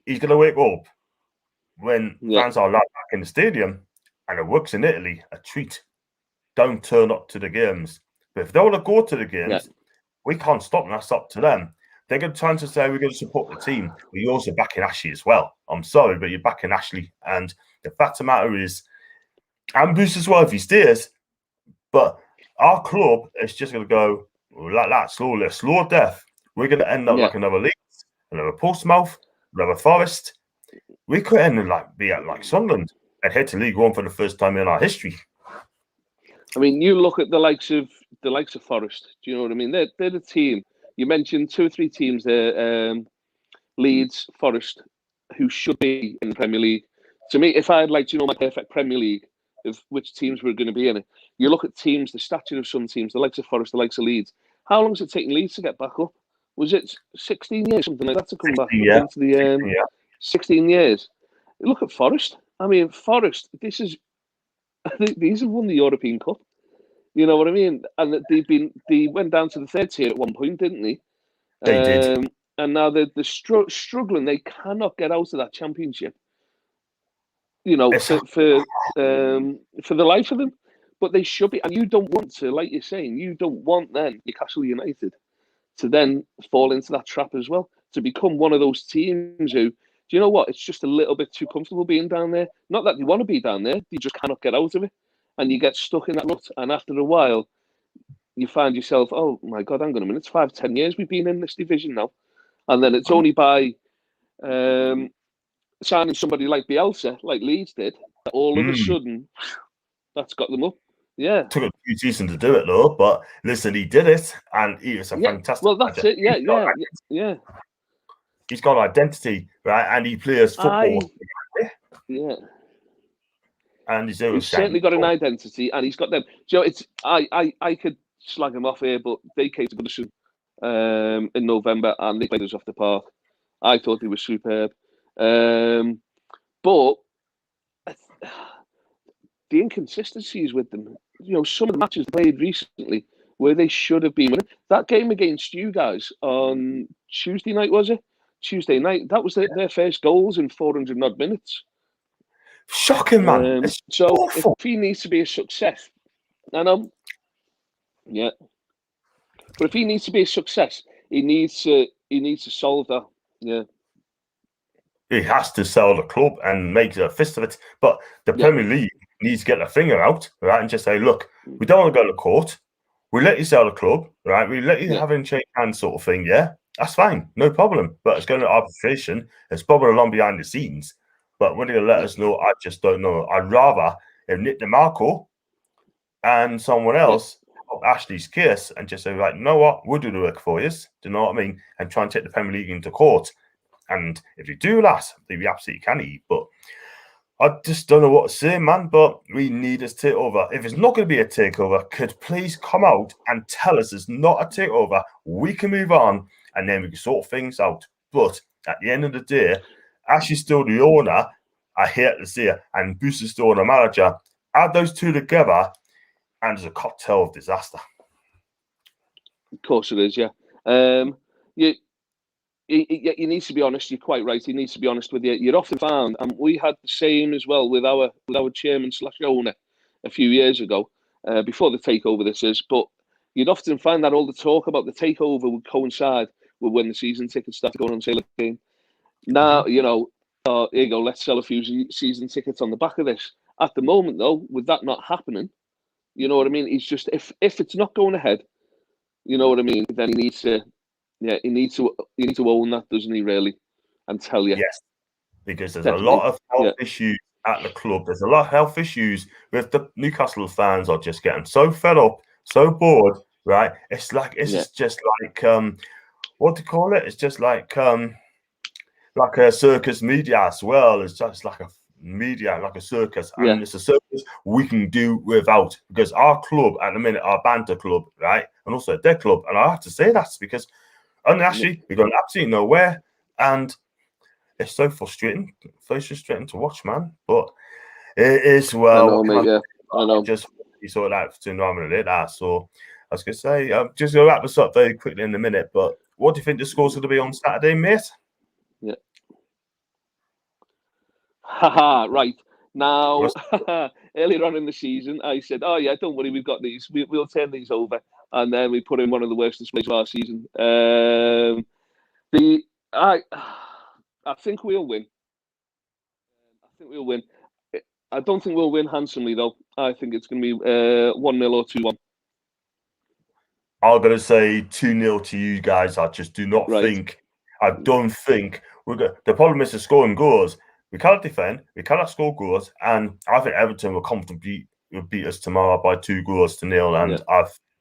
he's going to wake up when fans are allowed back in the stadium, and it works in Italy, a treat. Don't turn up to the games. But if they want to go to the games, we can't stop them. That's up to them. They're going to try to say we're going to support the team, but you're also backing Ashley as well. I'm sorry, but you're backing Ashley. And the fact of the matter is, and Bruce as well if he stays, but our club is just going to go like that, slowly, slow death. We're going to end up like another Leeds, another Portsmouth, another Forest. We could end up be like Sunderland and head to League One for the first time in our history.
I mean, you look at the likes of Forest. Do you know what I mean? They're the team. You mentioned 2 or 3 teams there, Leeds, Forest, who should be in the Premier League. To me, if I had my perfect Premier League of which teams were going to be in it, you look at teams, the stature of some teams, the likes of Forest, the likes of Leeds. How long has it taken Leeds to get back up? Was it 16 years, something like that, to come back into the 16 years? Look at Forest. I mean, Forest, these have won the European Cup. You know what I mean? And they went down to the 3rd tier at one point, didn't they?
They did.
And now they're struggling. They cannot get out of that Championship. You know, for the life of them. But they should be. And you don't want to, like you're saying, you don't want then Newcastle United to then fall into that trap as well, to become one of those teams who, do you know what? It's just a little bit too comfortable being down there. Not that they want to be down there, they just cannot get out of it. And you get stuck in that rut. And after a while, you find yourself, oh my God, hang on a minute, it's 5-10 years we've been in this division now. And then it's only by signing somebody like Bielsa, like Leeds did, that all of a sudden, that's got them up. Yeah.
Took a few seasons to do it though, but listen, he did it, and he was a fantastic.
Well, that's it. Yeah.
He's got identity, right? And he plays football.
Yeah.
And he's
certainly got an identity, and he's got them. You know, it's I could slag him off here, but they came to Goodison in November, and they played us off the park. I thought they were superb, but the inconsistencies with them. You know, some of the matches played recently where they should have been winning. That game against you guys on Tuesday night, was it? Tuesday night. That was their first goals in 400 odd minutes.
Shocking, man.
So awful. If he needs to be a success, I know. Yeah. But if he needs to be a success, he needs to solve that. Yeah.
He has to sell the club and make a fist of it. But the Premier League needs to get their finger out, right, and just say, look, we don't want to go to court. We let you sell the club, right? We let you have it in change hands sort of thing, yeah? That's fine, no problem. But it's going to arbitration. It's bubbling along behind the scenes. But when they let us know, I just don't know. I'd rather if Nick DeMarco and someone else up Ashley's case and just say, right, you know what, we'll do the work for you. Do you know what I mean? And try and take the Premier League into court. And if you do that, they'd be absolutely canny. But I just don't know what to say, man. But we need this takeover. If it's not going to be a takeover, could please come out and tell us it's not a takeover. We can move on and then we can sort things out. But at the end of the day, Ashley's still the owner, I hate to say it, and Bruce is still the manager. Add those two together, and there's a cocktail of disaster.
Of course it is, yeah. You need to be honest. You're quite right. He needs to be honest with you. You're often found, and we had the same as well with our chairman / owner a few years ago, before the takeover. This is, but you'd often find that all the talk about the takeover would coincide with when the season tickets started going on sale again. Now, you know, here you go, let's sell a few season tickets on the back of this. At the moment, though, with that not happening, you know what I mean? He's just, if it's not going ahead, you know what I mean, then he needs to, you need to own that, doesn't he, really? And tell you.
Yes, because there's a lot of health issues at the club. There's a lot of health issues with the Newcastle fans are just getting so fed up, so bored, right? It's like, just like, what do you call it? It's just like a circus media as well. It's just like a media, like a circus. And it's a circus we can do without, because our club at the minute, our banter club, right? And also their club. And I have to say that because And actually, we're going absolutely nowhere. And it's so frustrating. So frustrating to watch, man. But it is, well,
I know, mate, yeah. I know.
Just you saw that to nominate that. So I was going to say, just going to wrap this up very quickly in a minute. But what do you think the score's going to be on Saturday, mate?
Yeah. Haha, right. Now, earlier on in the season, I said, "Oh yeah, don't worry, we've got these. We'll turn these over," and then we put in one of the worst displays of our season. I think we'll win. I don't think we'll win handsomely though. I think it's going to be 1-0 or 2-1.
I'm going to say 2-0 to you guys. I just do not think. I don't think we're good. The problem is the scoring goals. We cannot defend. We cannot score goals, and I think Everton will comfortably beat us tomorrow by 2-0. And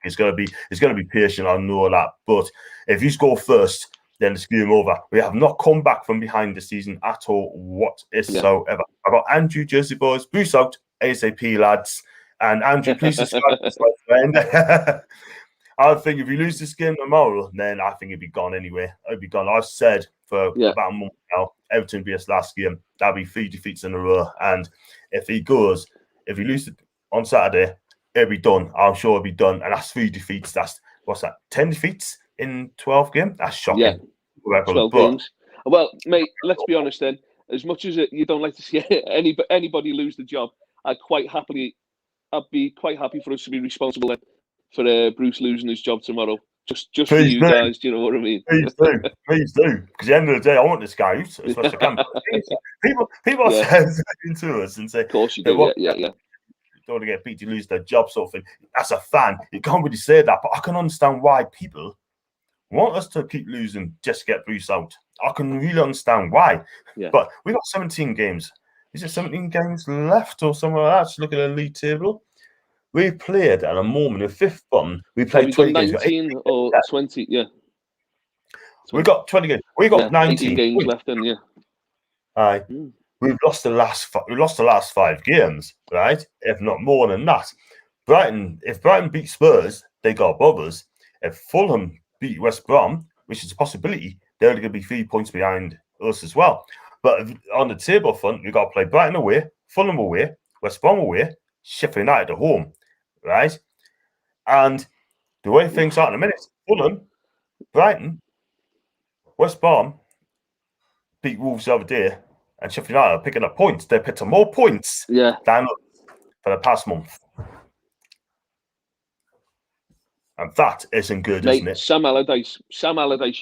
it's going to be patient. I know that, but if you score first, then it's game over. We have not come back from behind the season at all whatsoever. I've got Andrew, Jersey boys, boost out ASAP, lads. And Andrew, please subscribe, my friend. I think if you lose this game tomorrow, then I think it'd be gone anyway. It'd be gone. I've said for about a month now, Everton be his last game. That'll be 3 defeats in a row. And if he loses on Saturday, it'll be done. I'm sure it'll be done. And that's 3 defeats. That's, what's that, 10 defeats in 12 games? That's shocking.
Yeah, 12 games. Well, mate, let's be honest then. As much as you don't like to see anybody lose the job, I'd be quite happy for us to be responsible then for Bruce losing his job tomorrow. Just for you guys, do you know what I mean?
Please do. Because at the end of the day, I want this guy out as much as I can. People say to us and say,
of course you do, yeah.
Don't want to get beat, you lose their job, sort of thing. As a fan, you can't really say that, but I can understand why people want us to keep losing just to get Bruce out. I can really understand why.
Yeah.
But we've got 17 games. Is it 17 games left or something like that? Just look at the league table. We played at a moment, the fifth bottom. We played 20 games.
19 or 20, yeah.
We got 20 games. We got 19
games left, then, yeah.
Aye. We've lost the last 5 games, right? If not more than that. If Brighton beat Spurs, they got above us. If Fulham beat West Brom, which is a possibility, they're only going to be 3 points behind us as well. But on the table front, we've got to play Brighton away, Fulham away, West Brom away, Sheffield United at home, right? And the way things are in a minute, Fulham, Brighton, West Brom beat Wolves the other day, and Sheffield United are picking up points. They picked up more points than us for the past month. And that isn't good, isn't it?
Sam Allardyce,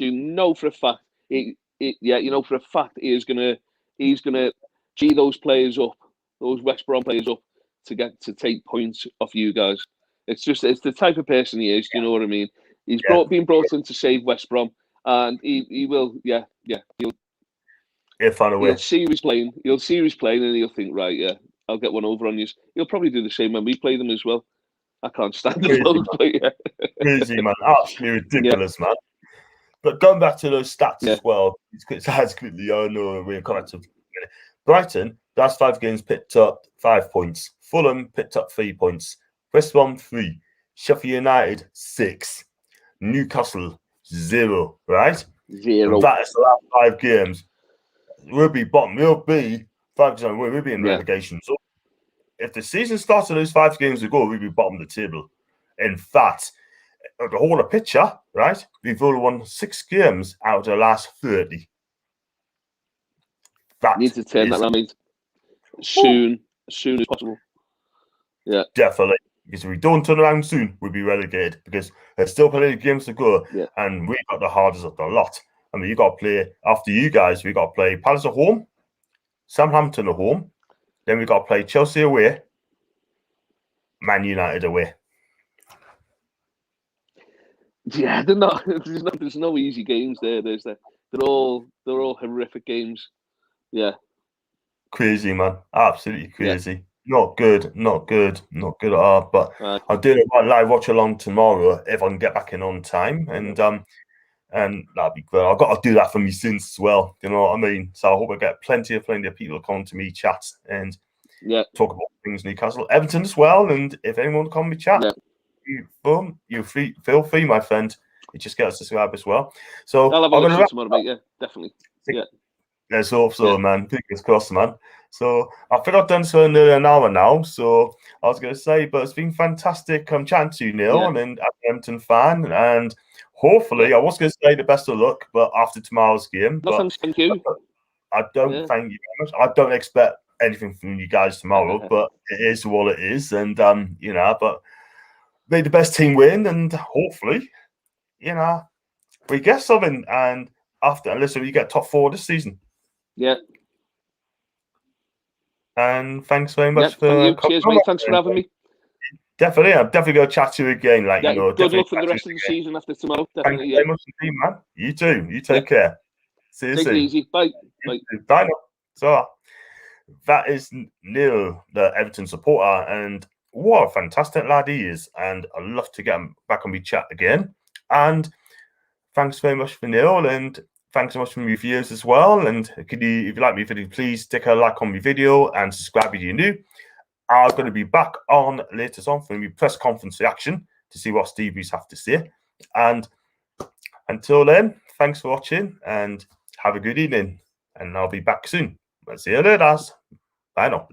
you know for a fact, he is gonna G those players up, those West Brom players up to take points off you guys. It's the type of person he is. Do you know what I mean? He's been brought in to save West Brom, and he will. He'll see who's playing. He'll see who's playing, and he'll think, right, I'll get one over on you. He'll probably do the same when we play them as well. I can't stand it.
Crazy, man. Absolutely ridiculous, man. But going back to those stats as well, as quickly, I know we're coming to Brighton, last 5 games picked up 5 points. Fulham picked up 3 points. West Brom 3. Sheffield United 6. Newcastle 0. Right?
0.
And that is the last 5 games. We'll be bottom. We'll be 5%. We'll be in relegation. So if the season started those 5 games ago, we'd be bottom of the table. In fact, the whole of picture, right? We've only won 6 games out of the last 30. That
need to turn that around soon as possible. Yeah, definitely.
Because if we don't turn around soon, we'll be relegated. Because there's still plenty of games to go, and we got the hardest of the lot. I mean, you got to play after you guys. We got to play Palace at home, Southampton at home, then we got to play Chelsea away, Man United away.
Yeah, there's no easy games there. They're all horrific games. Yeah.
Crazy, man. Absolutely crazy. Yeah. Not good at all. But I'll do a live watch along tomorrow if I can get back in on time. And that'd be good. I've got to do that for me sins as well. You know what I mean? So I hope I get plenty of people come to me, chat, and talk about things Newcastle, Everton as well. And if anyone come to me chat, you feel free, my friend. just get us to subscribe as well. So
I'll have a listen tomorrow, mate. Yeah, definitely. Yeah.
Let's hope so, man. Fingers crossed, man. So I think I've done so in nearly an hour now. So I was going to say, but it's been fantastic chatting to you, Neil, and I'm an Everton fan. And hopefully, I was going to say the best of luck, but after tomorrow's game.
No, thank you.
I don't thank you very much. I don't expect anything from you guys tomorrow, but it is what it is. And, you know, but may the best team win. And hopefully, you know, we get something. And after, listen, you get top 4 this season.
Yeah.
And thanks very much for
coming. Cheers, mate. Thanks for having me.
Definitely, I'm definitely going to chat to you again. Like, you know,
good luck for the rest of the season after tomorrow.
Thank you very much indeed, man. You too. You take care. See you soon.
Take it easy. Bye.
Bye now. So that is Neil, the Everton supporter, and what a fantastic lad he is. And I'd love to get him back on my chat again. And thanks very much for Neil, and thanks so much for my viewers as well. And could you, if you like my video, please stick a like on my video and subscribe if you're new. I'm going to be back on later on for my press conference reaction to see what Stevie's have to say. And until then, thanks for watching and have a good evening. And I'll be back soon. See you later. Bye now.